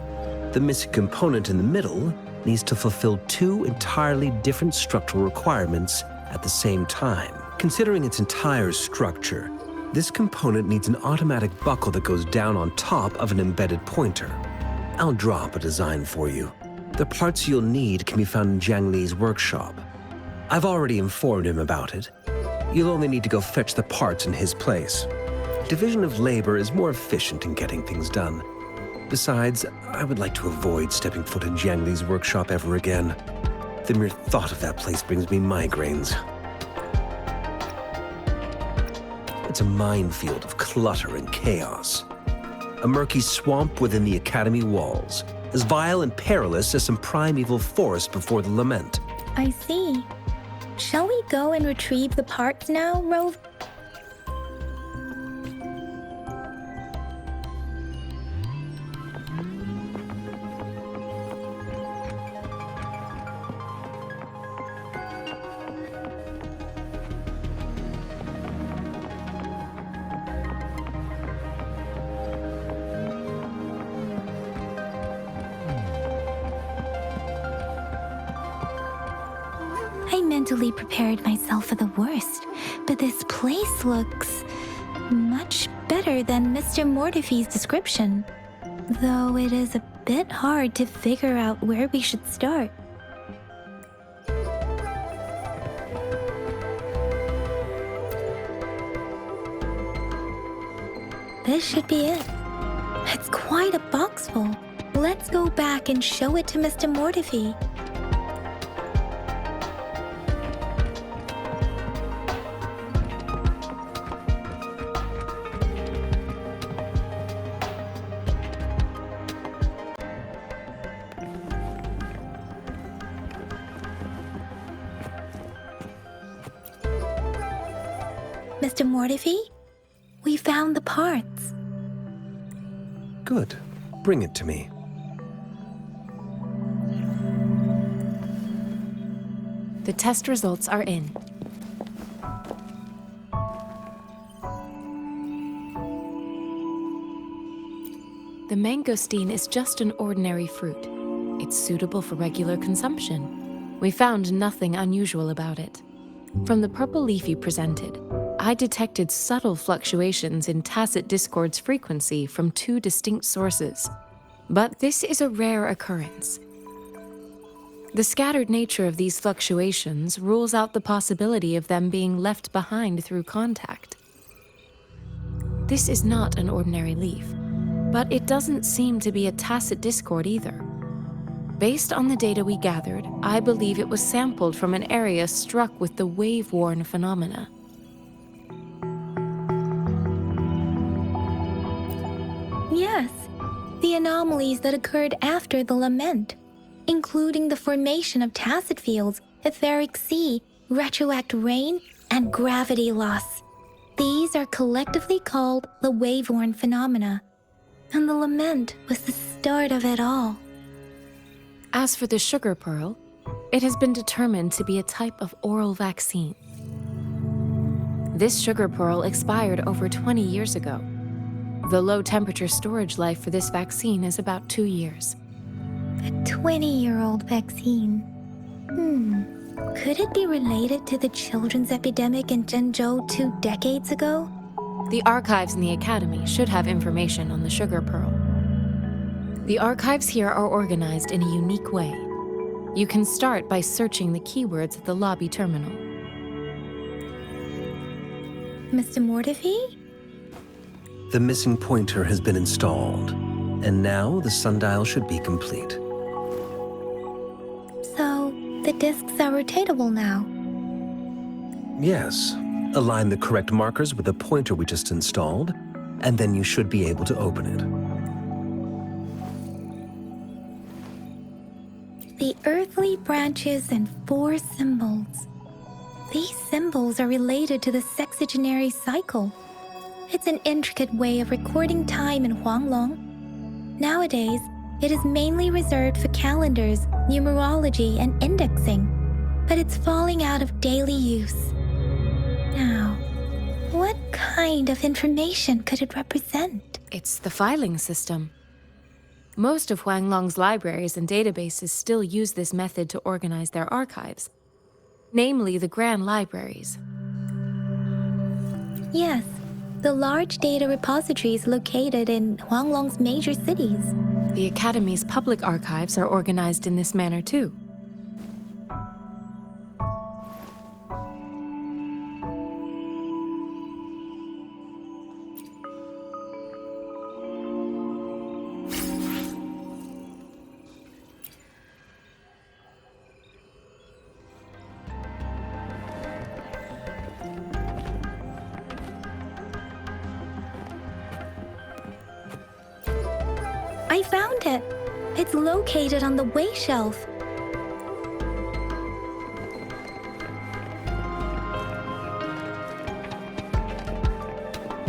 The missing component in the middle needs to fulfill two entirely different structural requirements at the same time. Considering its entire structure, this component needs an automatic buckle that goes down on top of an embedded pointer. I'll draw up a design for you. The parts you'll need can be found in Jiang Li's workshop. I've already informed him about it. You'll only need to go fetch the parts in his place. Division of labor is more efficient in getting things done. Besides, I would like to avoid stepping foot in Jiang Li's workshop ever again. The mere thought of that place brings me migraines. It's a minefield of clutter and chaos. A murky swamp within the Academy walls, as vile and perilous as some primeval forest before the lament. I see. Shall we go and retrieve the parts now, Rove? I mentally prepared myself for the worst, but this place looks much better than Mr. Mortifee's description, though it is a bit hard to figure out where we should start. This should be it. It's quite a box full. Let's go back and show it to Mr. Mortifee. Mr. Mortifee, we found the parts. Good. Bring it to me. The test results are in. The mangosteen is just an ordinary fruit. It's suitable for regular consumption. We found nothing unusual about it. From the purple leaf you presented, I detected subtle fluctuations in tacit discord's frequency from two distinct sources. But this is a rare occurrence. The scattered nature of these fluctuations rules out the possibility of them being left behind through contact. This is not an ordinary leaf, but it doesn't seem to be a tacit discord either. Based on the data we gathered, I believe it was sampled from an area struck with the wave-worn phenomena. Yes, the anomalies that occurred after the lament, including the formation of tacit fields, etheric sea, retroact rain, and gravity loss. These are collectively called the wave-worn phenomena, and the lament was the start of it all. As for the sugar pearl, it has been determined to be a type of oral vaccine. This sugar pearl expired over 20 years ago. The low-temperature storage life for this vaccine is about 2 years. A 20-year-old vaccine. Could it be related to the children's epidemic in Zhengzhou 2 decades ago? The archives in the Academy should have information on the sugar pearl. The archives here are organized in a unique way. You can start by searching the keywords at the lobby terminal. Mr. Mortifee? The missing pointer has been installed, and now the sundial should be complete. So, the discs are rotatable now? Yes. Align the correct markers with the pointer we just installed, and then you should be able to open it. The earthly branches and 4 symbols. These symbols are related to the sexagenary cycle. It's an intricate way of recording time in Huanglong. Nowadays, it is mainly reserved for calendars, numerology, and indexing, but it's falling out of daily use. Now, what kind of information could it represent? It's the filing system. Most of Huanglong's libraries and databases still use this method to organize their archives, namely the Grand Libraries. Yes, the large data repositories located in Huanglong's major cities. The Academy's public archives are organized in this manner too. I found it. It's located on the way shelf.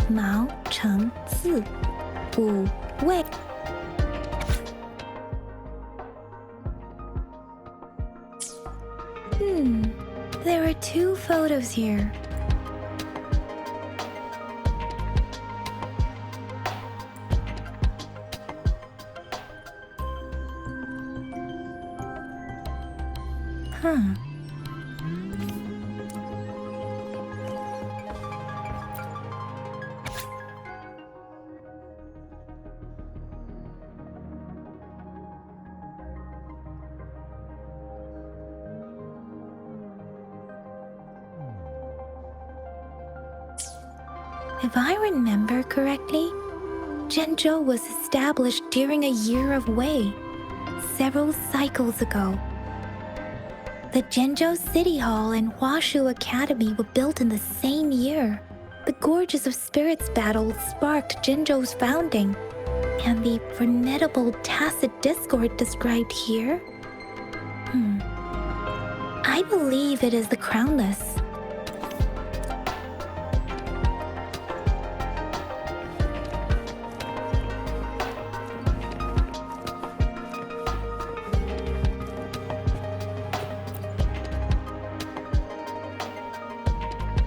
Mao Cheng Zi, Wu Wei. There are 2 photos here. If I remember correctly, Zhenzhou was established during a year of Wei, several cycles ago. The Zhenzhou City Hall and Huashu Academy were built in the same year. The Gorges of Spirits battle sparked Zhenzhou's founding, and the formidable tacit discord described here? I believe it is the Crownless.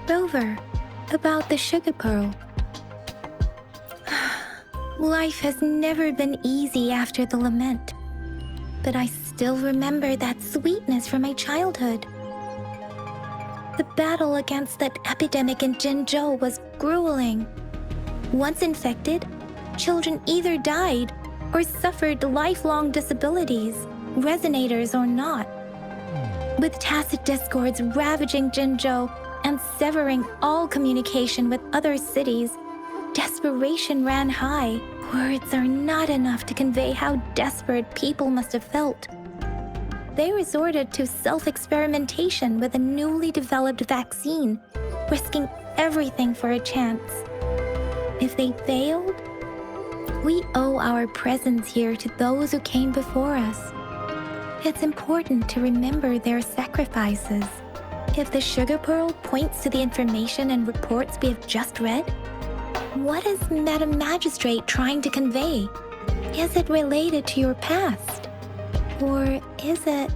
Rover, about the sugar pearl. Life has never been easy after the lament, but I still remember that sweetness from my childhood. The battle against that epidemic in Zhenzhou was grueling. Once infected, children either died or suffered lifelong disabilities, resonators or not. With tacit discords ravaging Zhenzhou and severing all communication with other cities, desperation ran high. Words are not enough to convey how desperate people must have felt. They resorted to self-experimentation with a newly developed vaccine, risking everything for a chance. If they failed, we owe our presence here to those who came before us. It's important to remember their sacrifices. If the sugar pearl points to the information and reports we have just read, what is Madam Magistrate trying to convey? Is it related to your past? Or is it...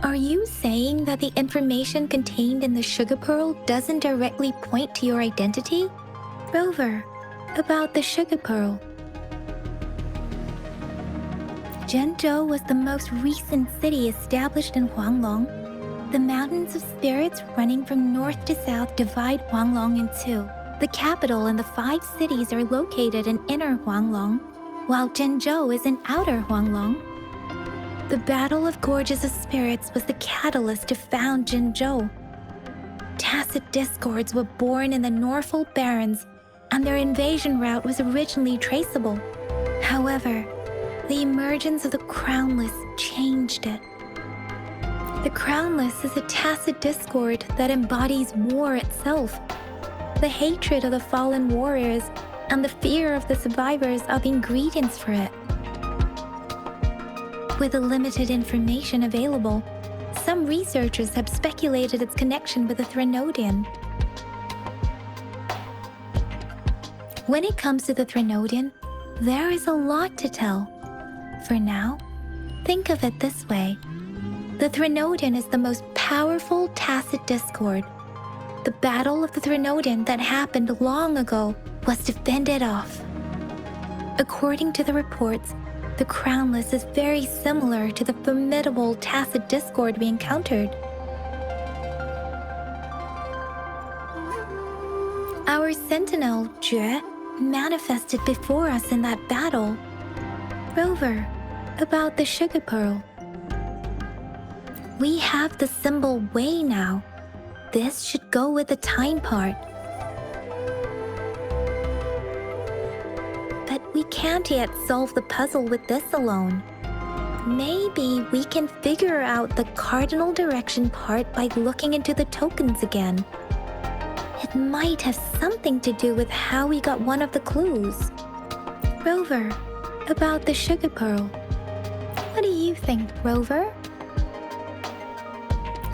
Are you saying that the information contained in the sugar pearl doesn't directly point to your identity? Rover, about the sugar pearl. Zhenzhou was the most recent city established in Huanglong. The mountains of spirits running from north to south divide Huanglong in 2. The capital and the 5 cities are located in inner Huanglong, while Zhenzhou is in outer Huanglong. The Battle of Gorges of Spirits was the catalyst to found Zhenzhou. Tacit discords were born in the Norfolk Barrens, and their invasion route was originally traceable. However, the emergence of the Crownless changed it. The Crownless is a tacit discord that embodies war itself. The hatred of the fallen warriors and the fear of the survivors are the ingredients for it. With the limited information available, some researchers have speculated its connection with the Threnodian. When it comes to the Threnodian, there is a lot to tell. For now, think of it this way. The Threnodian is the most powerful tacit discord. The Battle of the Threnodian that happened long ago was to fend it off. According to the reports, the Crownless is very similar to the formidable tacit discord we encountered. Our sentinel, Jue, manifested before us in that battle. Rover, about the sugar pearl. We have the symbol Wei now. This should go with the time part. But we can't yet solve the puzzle with this alone. Maybe we can figure out the cardinal direction part by looking into the tokens again. It might have something to do with how we got one of the clues. Rover, about the sugar pearl. What do you think, Rover?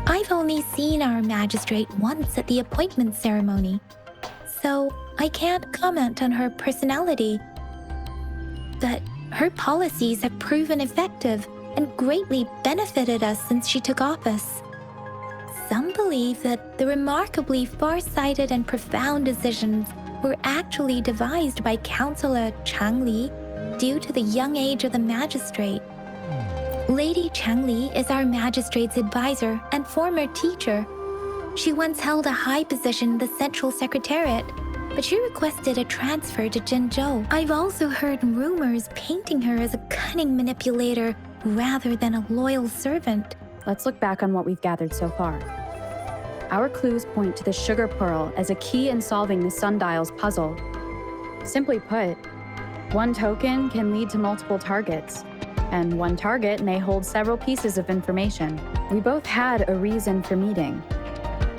I've only seen our magistrate once at the appointment ceremony, so I can't comment on her personality. But her policies have proven effective and greatly benefited us since she took office. Some believe that the remarkably far-sighted and profound decisions were actually devised by Councillor Changli due to the young age of the magistrate. Lady Changli is our magistrate's advisor and former teacher. She once held a high position in the Central Secretariat, but she requested a transfer to Jinzhou. I've also heard rumors painting her as a cunning manipulator rather than a loyal servant. Let's look back on what we've gathered so far. Our clues point to the sugar pearl as a key in solving the sundial's puzzle. Simply put, one token can lead to multiple targets, and one target may hold several pieces of information. We both had a reason for meeting.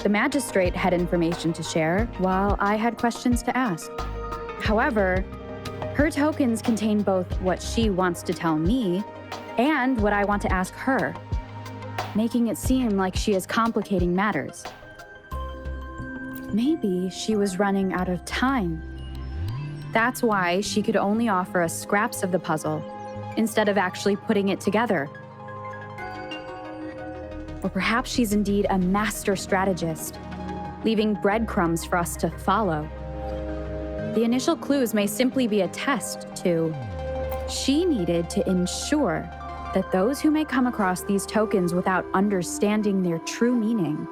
The magistrate had information to share, while I had questions to ask. However, her tokens contain both what she wants to tell me and what I want to ask her, making it seem like she is complicating matters. Maybe she was running out of time. That's why she could only offer us scraps of the puzzle, instead of actually putting it together. Or perhaps she's indeed a master strategist, leaving breadcrumbs for us to follow. The initial clues may simply be a test to... She needed to ensure that those who may come across these tokens without understanding their true meaning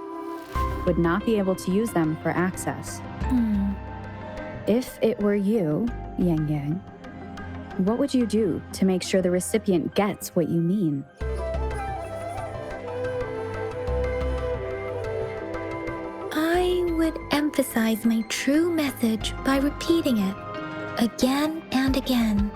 would not be able to use them for access. If it were you, Yang Yang, what would you do to make sure the recipient gets what you mean? I would emphasize my true message by repeating it again and again.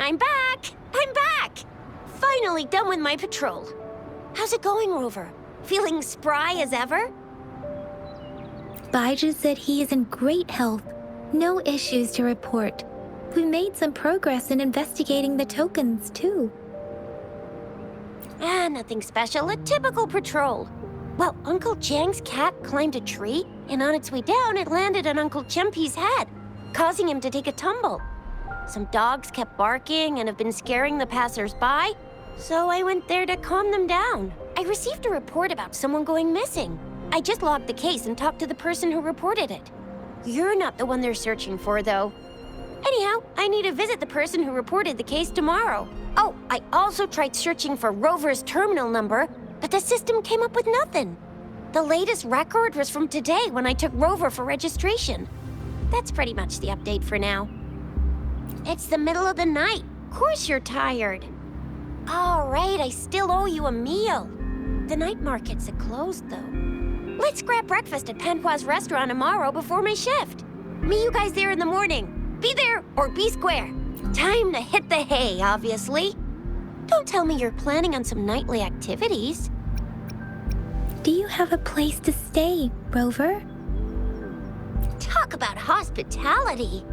I'm back! I'm back! Finally done with my patrol. How's it going, Rover? Feeling spry as ever? Baiju said he is in great health. No issues to report. We made some progress in investigating the tokens, too. Nothing special. A typical patrol. Well, Uncle Chang's cat climbed a tree, and on its way down, it landed on Uncle Chempi's head, causing him to take a tumble. Some dogs kept barking and have been scaring the passers-by, so I went there to calm them down. I received a report about someone going missing. I just logged the case and talked to the person who reported it. You're not the one they're searching for, though. Anyhow, I need to visit the person who reported the case tomorrow. Oh, I also tried searching for Rover's terminal number, but the system came up with nothing. The latest record was from today when I took Rover for registration. That's pretty much the update for now. It's the middle of the night. Of course you're tired. All right, I still owe you a meal. The night markets are closed, though. Let's grab breakfast at Panhua's restaurant tomorrow before my shift. Meet you guys there in the morning. Be there or be square. Time to hit the hay, obviously. Don't tell me you're planning on some nightly activities. Do you have a place to stay, Rover? Talk about hospitality.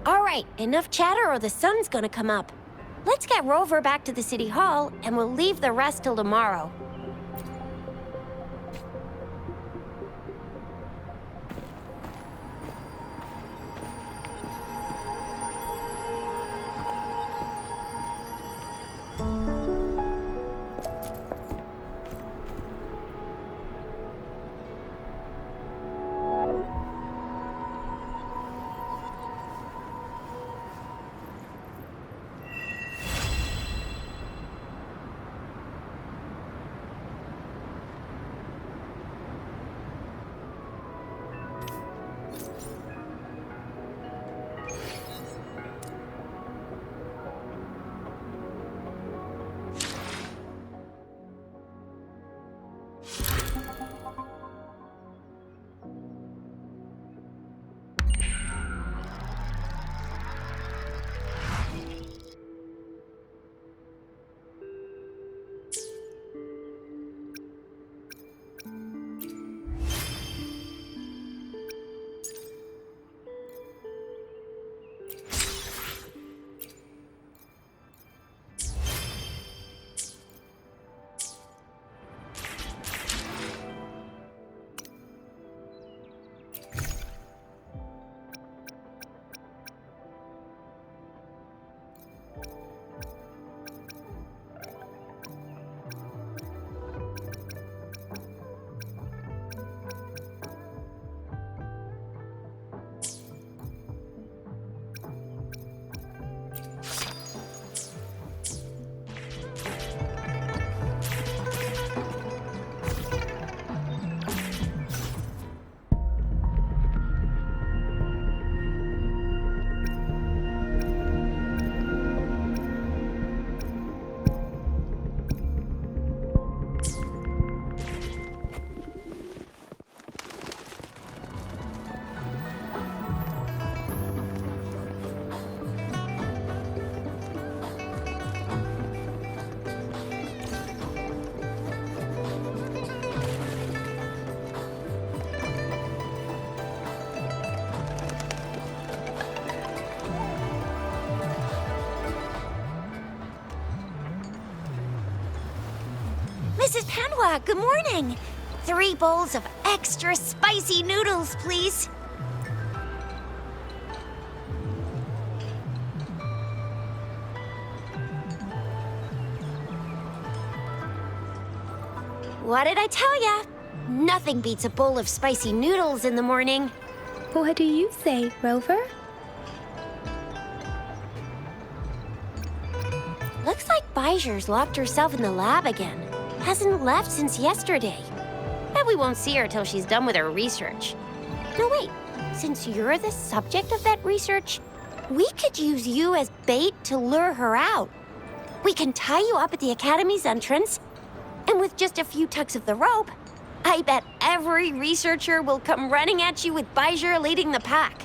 All right, enough chatter or the sun's gonna come up. Let's get Rover back to the city hall and we'll leave the rest till tomorrow. Mrs. Panhua, good morning. 3 bowls of extra spicy noodles, please. What did I tell ya? Nothing beats a bowl of spicy noodles in the morning. What do you say, Rover? Looks like Bijou's locked herself in the lab again. Hasn't left since yesterday. Bet we won't see her till she's done with her research. No, wait. Since you're the subject of that research, we could use you as bait to lure her out. We can tie you up at the Academy's entrance, and with just a few tugs of the rope, I bet every researcher will come running at you with Bijou leading the pack.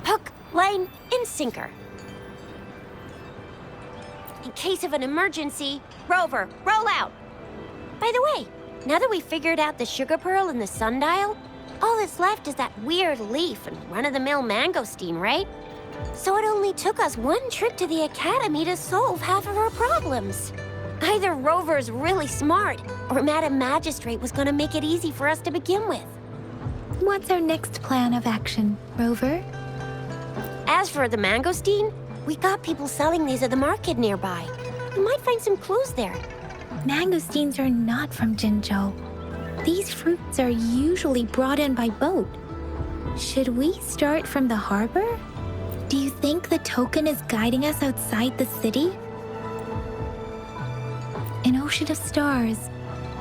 Hook, line, and sinker. In case of an emergency, Rover, roll out. By the way, now that we've figured out the sugar pearl and the sundial, all that's left is that weird leaf and run-of-the-mill mangosteen, right? So it only took us 1 trip to the Academy to solve half of our problems. Either Rover's really smart, or Madam Magistrate was gonna make it easy for us to begin with. What's our next plan of action, Rover? As for the mangosteen, we got people selling these at the market nearby. We might find some clues there. Mangosteens are not from Jinzhou. These fruits are usually brought in by boat. Should we start from the harbor? Do you think the token is guiding us outside the city? An ocean of stars,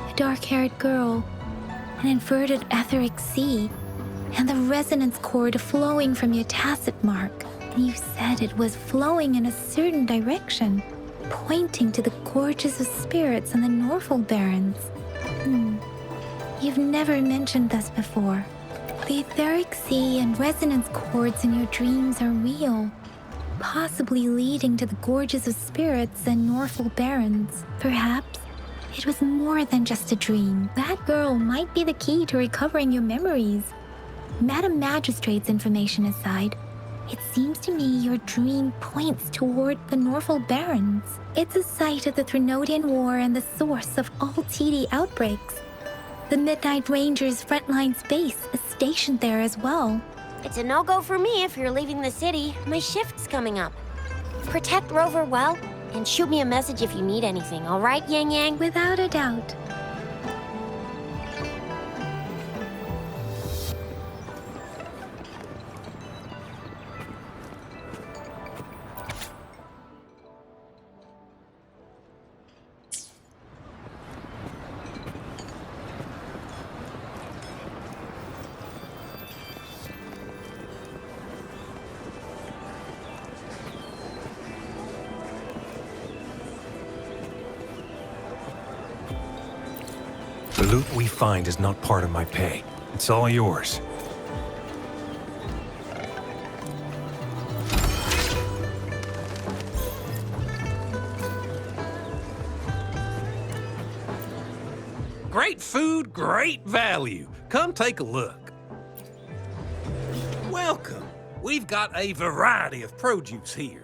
a dark-haired girl, an inverted etheric sea, and the resonance cord flowing from your tacit mark. And you said it was flowing in a certain direction, pointing to the gorges of spirits and the Norfolk Barrens. You've never mentioned this before. The etheric sea and resonance cords in your dreams are real, possibly leading to the gorges of spirits and Norfolk Barrens. Perhaps it was more than just a dream. That girl might be the key to recovering your memories. Madam Magistrate's information aside, it seems to me your dream points toward the Norfolk Barrens. It's a site of the Threnodian War and the source of all TD outbreaks. The Midnight Rangers' frontline base is stationed there as well. It's a no-go for me if you're leaving the city. My shift's coming up. Protect Rover well, and shoot me a message if you need anything, all right, Yang Yang? Without a doubt. The loot we find is not part of my pay. It's all yours. Great food, great value. Come take a look. Welcome. We've got a variety of produce here.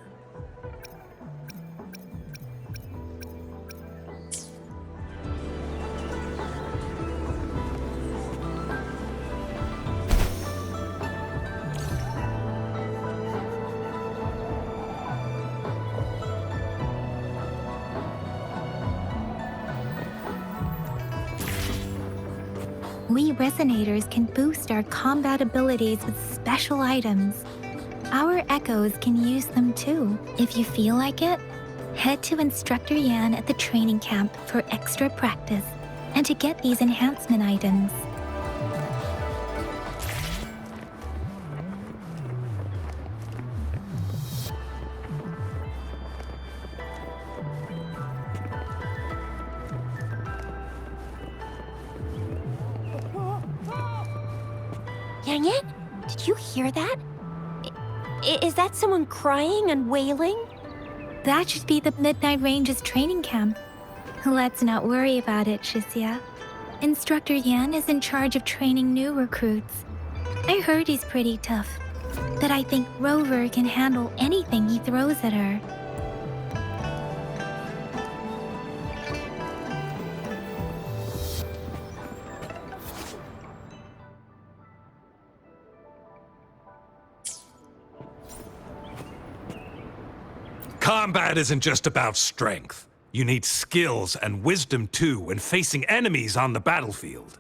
We Resonators can boost our combat abilities with special items. Our Echoes can use them too. If you feel like it, head to Instructor Yan at the training camp for extra practice and to get these enhancement items. Yang Yang, did you hear that? Is that someone crying and wailing? That should be the Midnight Ranges training camp. Let's not worry about it, Shisia. Instructor Yan is in charge of training new recruits. I heard he's pretty tough, but I think Rover can handle anything he throws at her. Combat isn't just about strength. You need skills and wisdom too when facing enemies on the battlefield.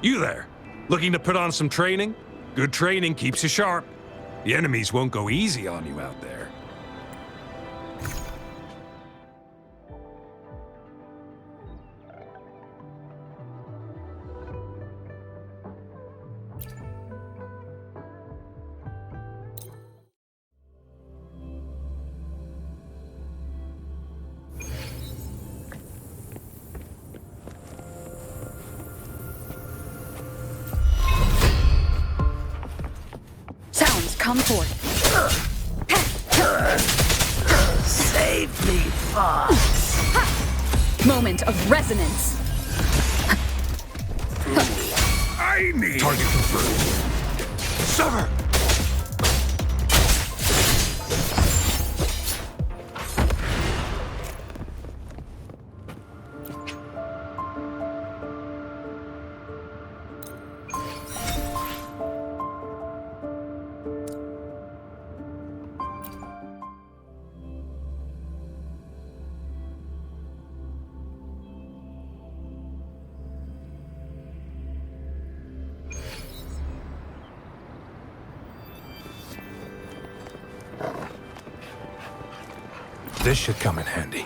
You there, looking to put on some training? Good training keeps you sharp. The enemies won't go easy on you out there. Sounds, come forth. Save me, Fox. Moment of resonance. I need... Target confirmed. Sever! This should come in handy.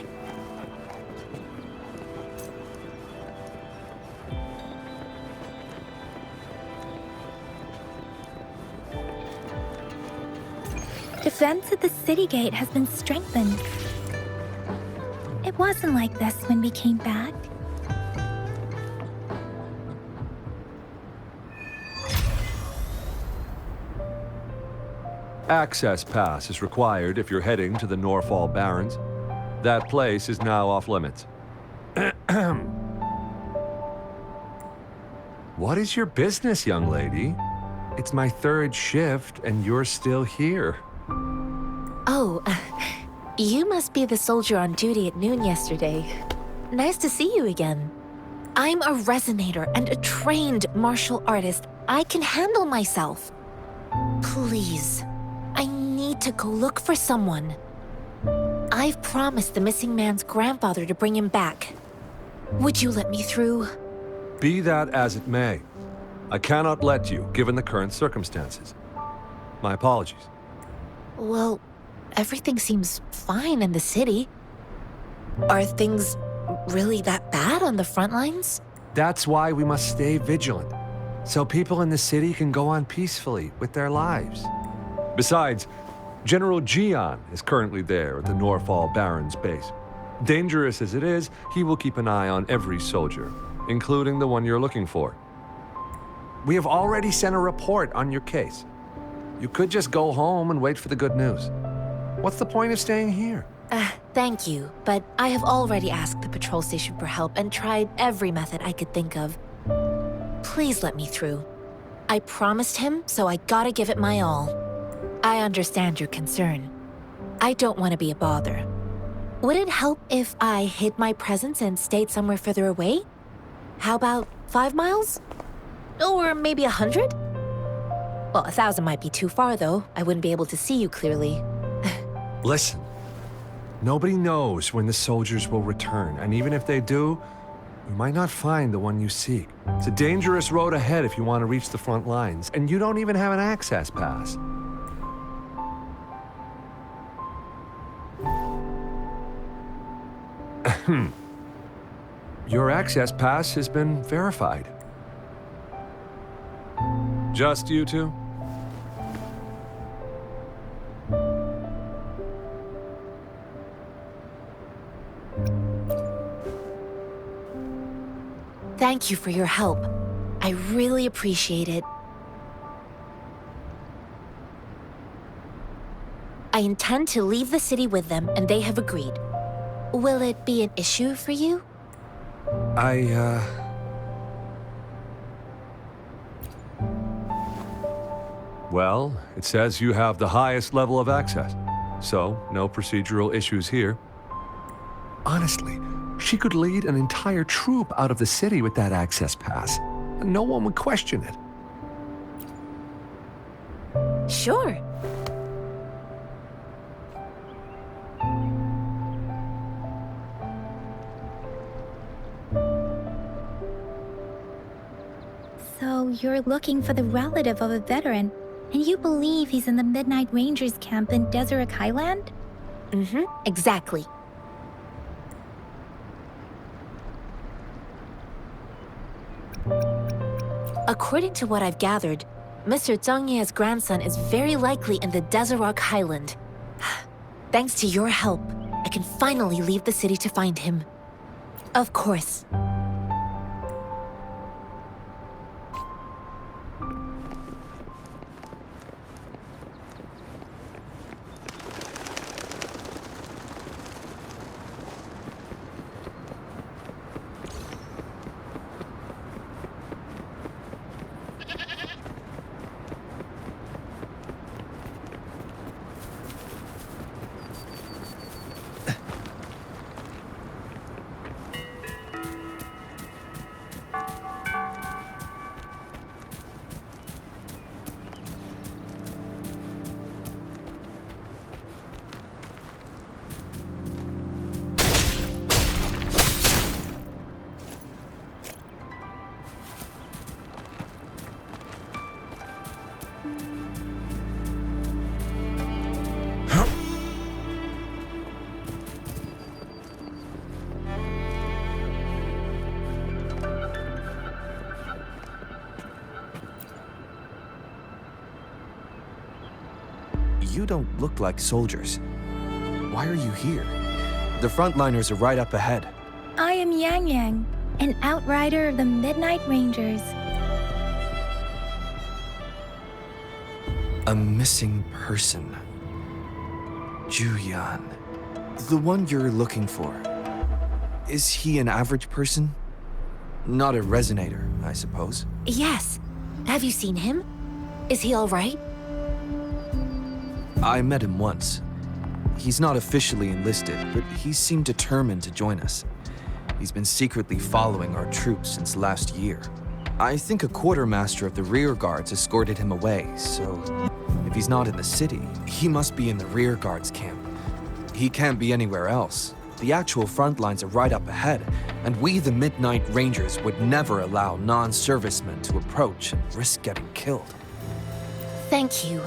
Defense at the city gate has been strengthened. It wasn't like this when we came back. Access pass is required if you're heading to the Norfall Barrens. That place is now off limits. What is your business, young lady? It's my third shift, and you're still here. Oh, you must be the soldier on duty at noon yesterday. Nice to see you again. I'm a resonator and a trained martial artist. I can handle myself. Please, I need to go look for someone. I've promised the missing man's grandfather to bring him back. Would you let me through? Be that as it may, I cannot let you, given the current circumstances. My apologies. Well, everything seems fine in the city. Are things really that bad on the front lines? That's why we must stay vigilant, so people in the city can go on peacefully with their lives. Besides, General Gian is currently there at the Norfall Barrens base. Dangerous as it is, he will keep an eye on every soldier, including the one you're looking for. We have already sent a report on your case. You could just go home and wait for the good news. What's the point of staying here? Thank you, but I have already asked the patrol station for help and tried every method I could think of. Please let me through. I promised him, so I gotta give it my all. I understand your concern. I don't want to be a bother. Would it help if I hid my presence and stayed somewhere further away? How about 5 miles? Or maybe 100? Well, 1,000 might be too far, though. I wouldn't be able to see you clearly. Listen, nobody knows when the soldiers will return, and even if they do, you might not find the one you seek. It's a dangerous road ahead if you want to reach the front lines, and you don't even have an access pass. Your access pass has been verified. Just you two? Thank you for your help. I really appreciate it. I intend to leave the city with them, and they have agreed. Will it be an issue for you? Well, it says you have the highest level of access, so no procedural issues here. Honestly, she could lead an entire troop out of the city with that access pass, and no one would question it. Sure. So you're looking for the relative of a veteran, and you believe he's in the Midnight Rangers camp in Deseret Highland? Mm-hmm, exactly. According to what I've gathered, Mr. Zhang Ye's grandson is very likely in the Deseret Highland. Thanks to your help, I can finally leave the city to find him. Of course. You don't look like soldiers. Why are you here? The frontliners are right up ahead. I am Yang Yang, an outrider of the Midnight Rangers. A missing person. Juyan. The one you're looking for. Is he an average person? Not a resonator, I suppose. Yes. Have you seen him? Is he all right? I met him once. He's not officially enlisted, but he seemed determined to join us. He's been secretly following our troops since last year. I think a quartermaster of the rear guards escorted him away, so if he's not in the city, he must be in the rear guards camp. He can't be anywhere else. The actual front lines are right up ahead, and we, the Midnight Rangers, would never allow non-servicemen to approach and risk getting killed. Thank you.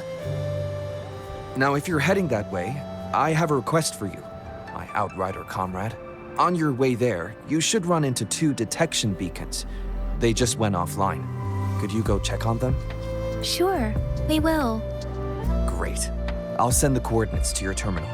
Now, if you're heading that way, I have a request for you, my outrider comrade. On your way there, you should run into 2 detection beacons. They just went offline. Could you go check on them? Sure, we will. Great. I'll send the coordinates to your terminal.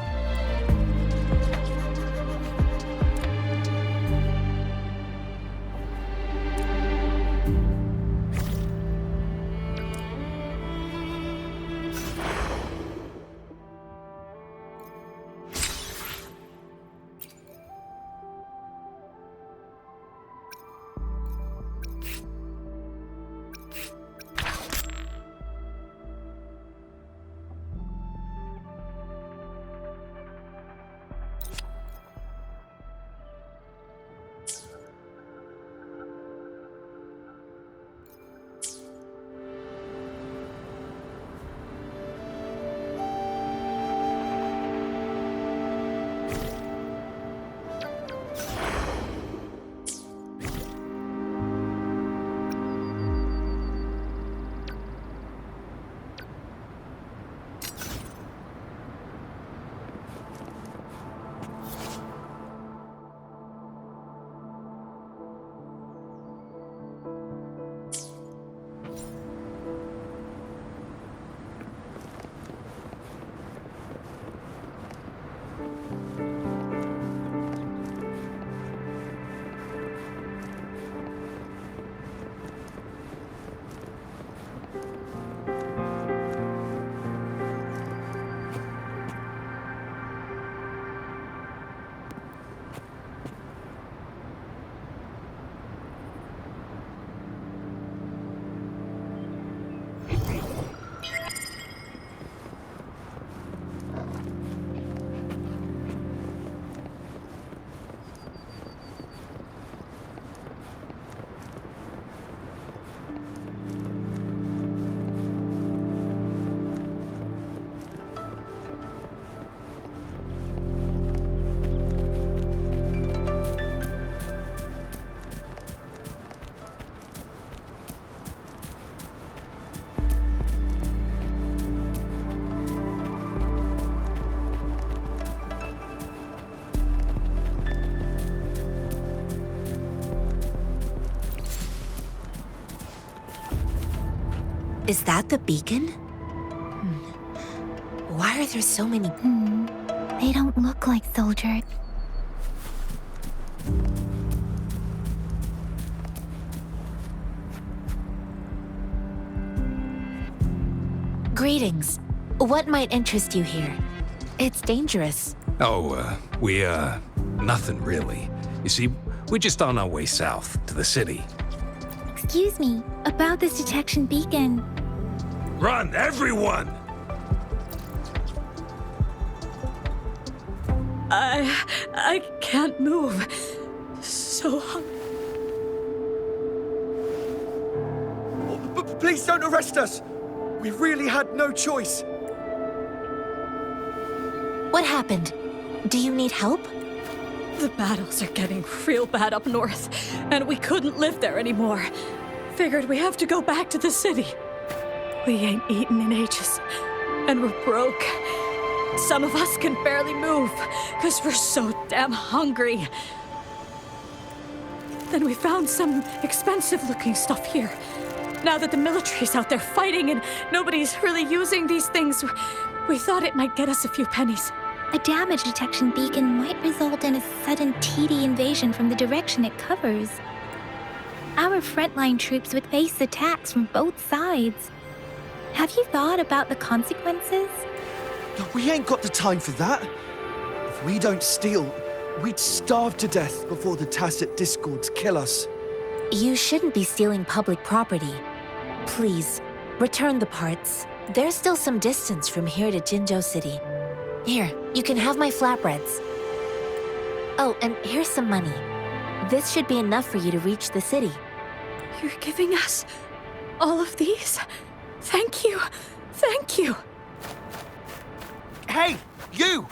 Is that the beacon? Why are there so many? They don't look like soldiers. Greetings. What might interest you here? It's dangerous. Oh, nothing really. You see, we're just on our way south to the city. Excuse me, about this detection beacon. Run, everyone! I can't move. So hungry. Please don't arrest us! We really had no choice. What happened? Do you need help? The battles are getting real bad up north, and we couldn't live there anymore. Figured we have to go back to the city. We ain't eaten in ages, and we're broke. Some of us can barely move, because we're so damn hungry. Then we found some expensive-looking stuff here. Now that the military's out there fighting and nobody's really using these things, we thought it might get us a few pennies. A damage detection beacon might result in a sudden TD invasion from the direction it covers. Our frontline troops would face attacks from both sides. Have you thought about the consequences? We ain't got the time for that. If we don't steal, we'd starve to death before the tacit discords kill us. You shouldn't be stealing public property. Please, return the parts. There's still some distance from here to Jinzhou City. Here, you can have my flatbreads. Oh, and here's some money. This should be enough for you to reach the city. You're giving us all of these? Thank you. Thank you. Hey, you!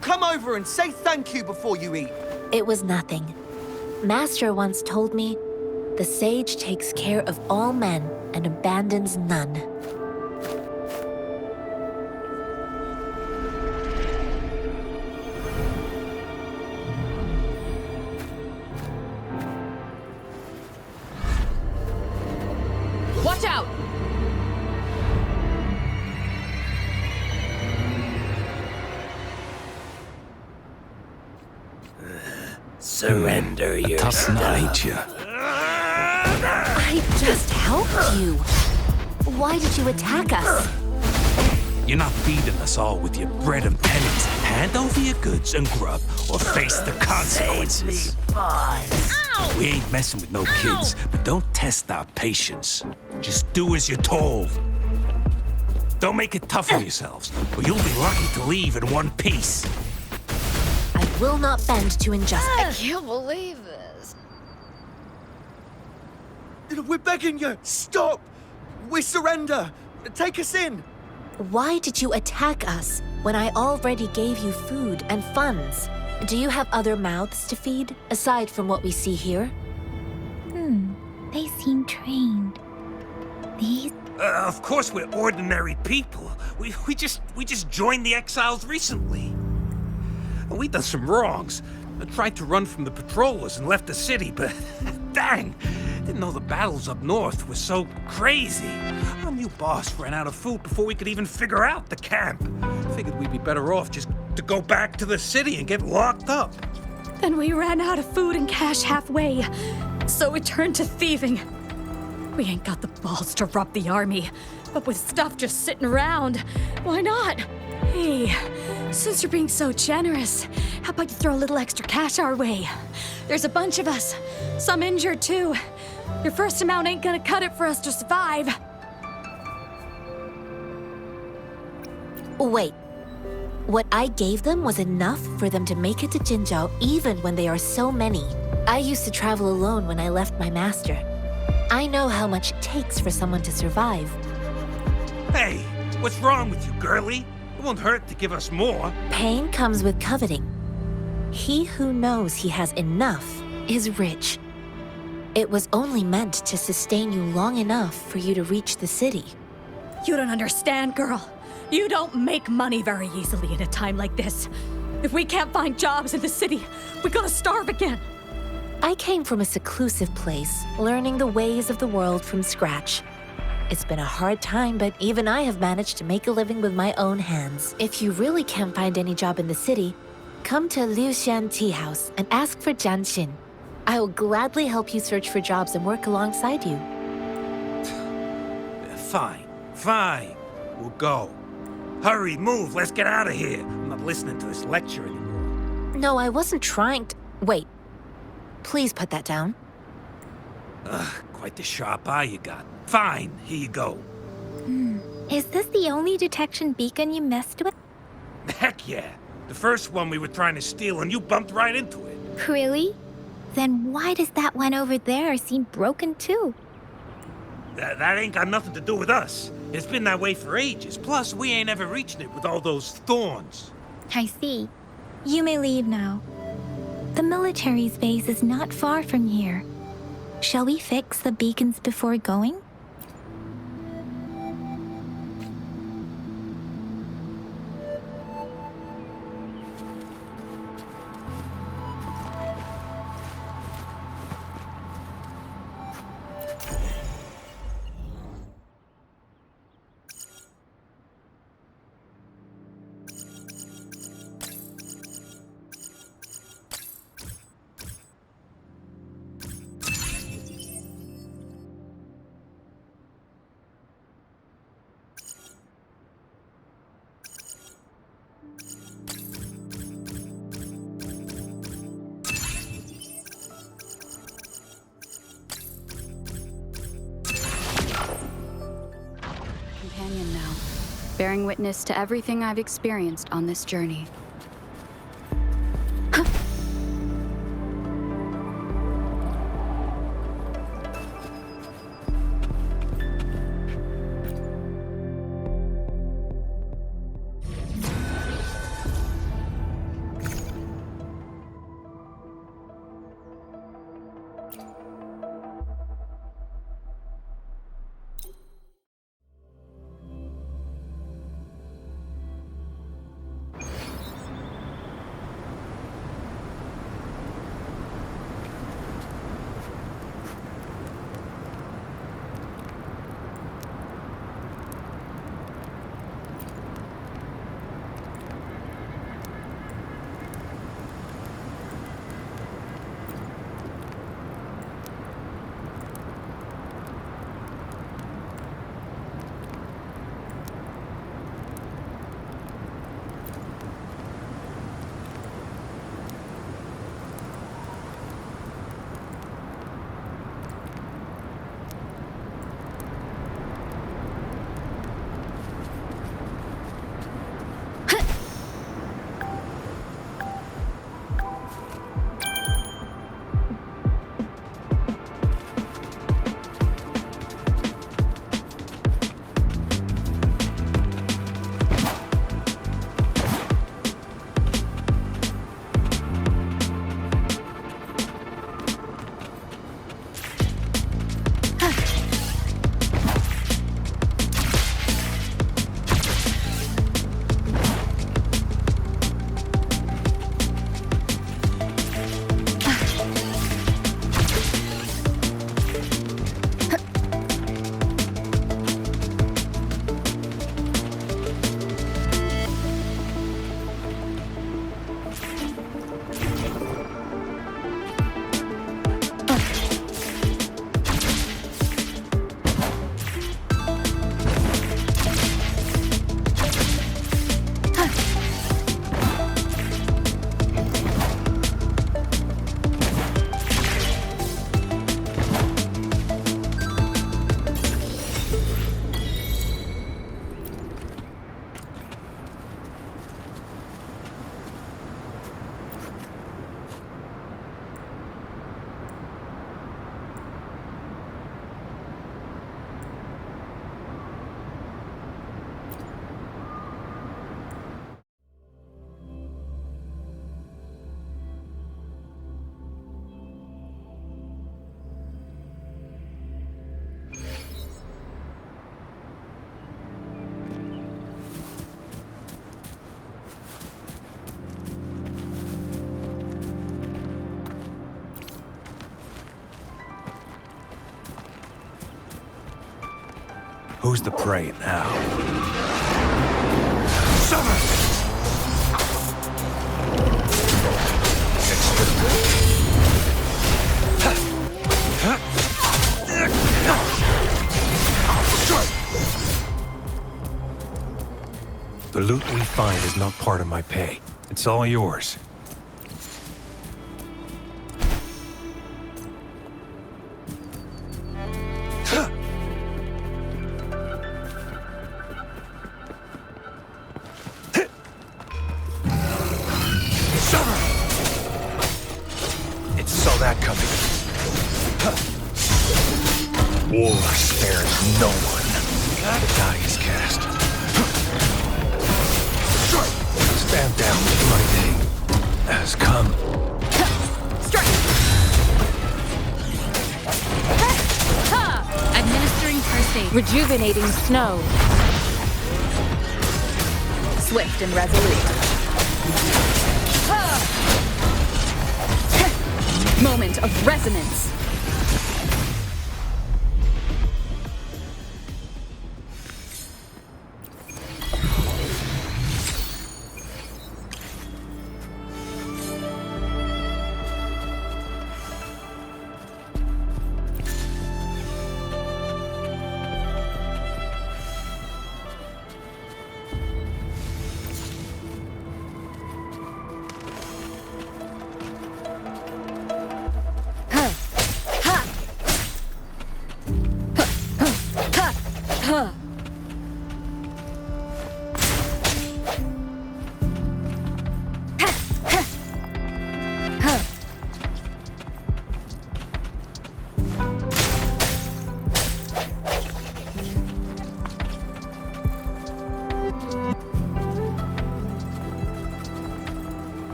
Come over and say thank you before you eat. It was nothing. Master once told me, the sage takes care of all men and abandons none. Watch out! Surrender your tough night, you. I just helped you. Why did you attack us? You're not feeding us all with your bread and pennies. Hand over your goods and grub, or face the consequences. We ain't messing with no kids, but don't test our patience. Just do as you're told. Don't make it tough on yourselves, or you'll be lucky to leave in one piece. I will not bend to injustice. I can't believe this. We're begging you, stop! We surrender! Take us in! Why did you attack us when I already gave you food and funds? Do you have other mouths to feed, aside from what we see here? They seem trained. These... Of course we're ordinary people. We just joined the exiles recently. We done some wrongs. I tried to run from the patrollers and left the city, but dang, didn't know the battles up north were so crazy. Our new boss ran out of food before we could even figure out the camp. Figured we'd be better off just to go back to the city and get locked up. Then we ran out of food and cash halfway, so we turned to thieving. We ain't got the balls to rob the army, but with stuff just sitting around, why not? Hey, since you're being so generous, how about you throw a little extra cash our way? There's a bunch of us, some injured too. Your first amount ain't gonna cut it for us to survive. Wait. What I gave them was enough for them to make it to Jinzhou even when they are so many. I used to travel alone when I left my master. I know how much it takes for someone to survive. Hey, what's wrong with you, girlie? It won't hurt to give us more. Pain comes with coveting. He who knows he has enough is rich. It was only meant to sustain you long enough for you to reach the city. You don't understand, girl. You don't make money very easily in a time like this. If we can't find jobs in the city, we're gonna starve again. I came from a seclusive place, learning the ways of the world from scratch. It's been a hard time, but even I have managed to make a living with my own hands. If you really can't find any job in the city, come to Liu Xian Tea House and ask for Jian Xin. I will gladly help you search for jobs and work alongside you. Fine. We'll go. Hurry, move, let's get out of here. I'm not listening to this lecture anymore. No, I wasn't trying to... Wait. Please put that down. Quite the sharp eye you got. Fine, here you go. Is this the only detection beacon you messed with? Heck yeah. The first one we were trying to steal and you bumped right into it. Really? Then why does that one over there seem broken too? That ain't got nothing to do with us. It's been that way for ages. Plus, we ain't ever reaching it with all those thorns. I see. You may leave now. The military's base is not far from here. Shall we fix the beacons before going? bearing witness to everything I've experienced on this journey. Who's the prey now? Summer! The loot we find is not part of my pay. It's all yours. War spares no one. The die is cast. Stand down. My day has come. Administering first aid. Rejuvenating snow. Swift and resolute. Moment of resonance.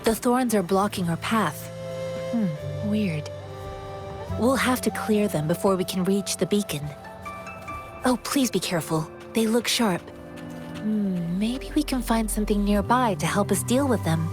The thorns are blocking our path. Weird. We'll have to clear them before we can reach the beacon. Oh, please be careful. They look sharp. Maybe we can find something nearby to help us deal with them.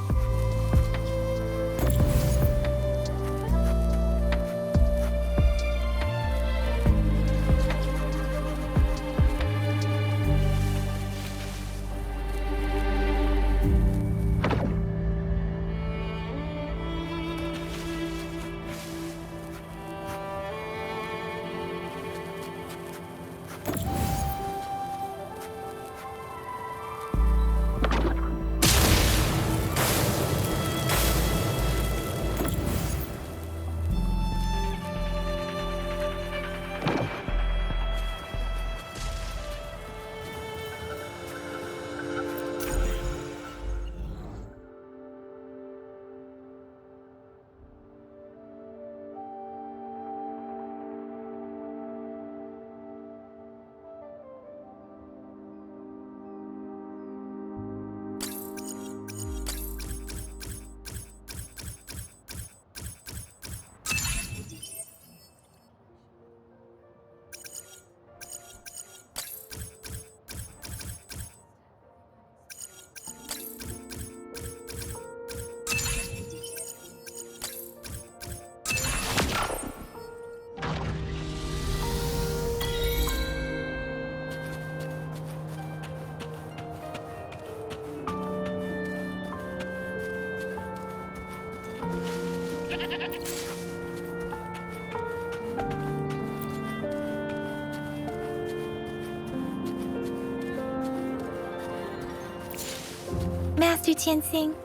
Master Tianxing,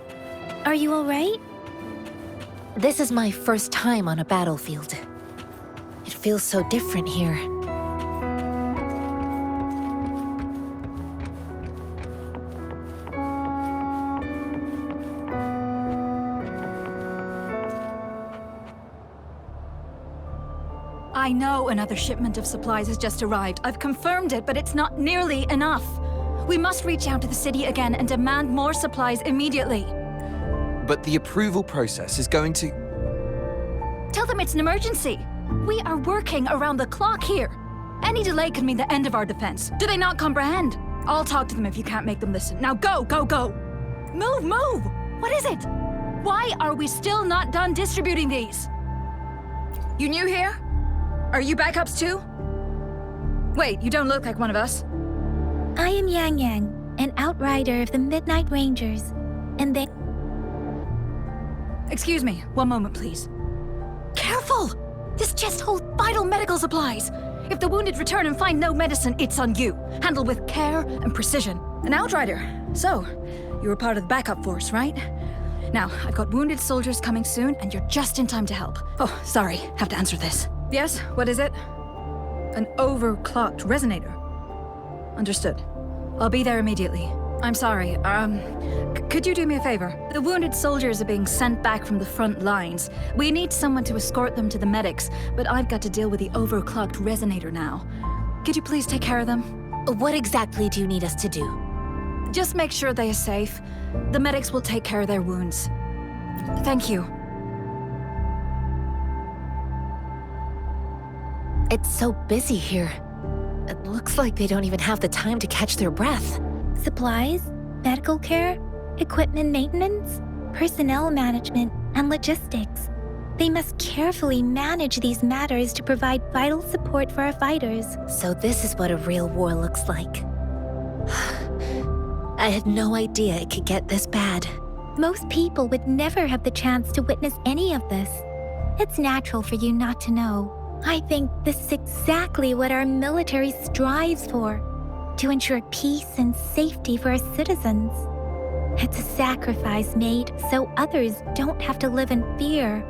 are you alright? This is my first time on a battlefield. It feels so different here. I know another shipment of supplies has just arrived. I've confirmed it, but it's not nearly enough. We must reach out to the city again and demand more supplies immediately. But the approval process is going to... Tell them it's an emergency. We are working around the clock here. Any delay could mean the end of our defense. Do they not comprehend? I'll talk to them if you can't make them listen. Now go, go, go! Move, move! What is it? Why are we still not done distributing these? You new here? Are you backups too? Wait, you don't look like one of us. I am Yang Yang, an outrider of the Midnight Rangers, and they... Excuse me, one moment please. Careful! This chest holds vital medical supplies. If the wounded return and find no medicine, it's on you. Handle with care and precision. An outrider. So, you were part of the backup force, right? Now, I've got wounded soldiers coming soon, and you're just in time to help. Oh, sorry, have to answer this. Yes, what is it? An overclocked resonator. Understood. I'll be there immediately. I'm sorry, could you do me a favor? The wounded soldiers are being sent back from the front lines. We need someone to escort them to the medics, but I've got to deal with the overclocked resonator now. Could you please take care of them? What exactly do you need us to do? Just make sure they are safe. The medics will take care of their wounds. Thank you. It's so busy here. It looks like they don't even have the time to catch their breath. Supplies, medical care, equipment maintenance, personnel management, and logistics. They must carefully manage these matters to provide vital support for our fighters. So this is what a real war looks like. I had no idea it could get this bad. Most people would never have the chance to witness any of this. It's natural for you not to know. I think this is exactly what our military strives for, to ensure peace and safety for our citizens. It's a sacrifice made so others don't have to live in fear.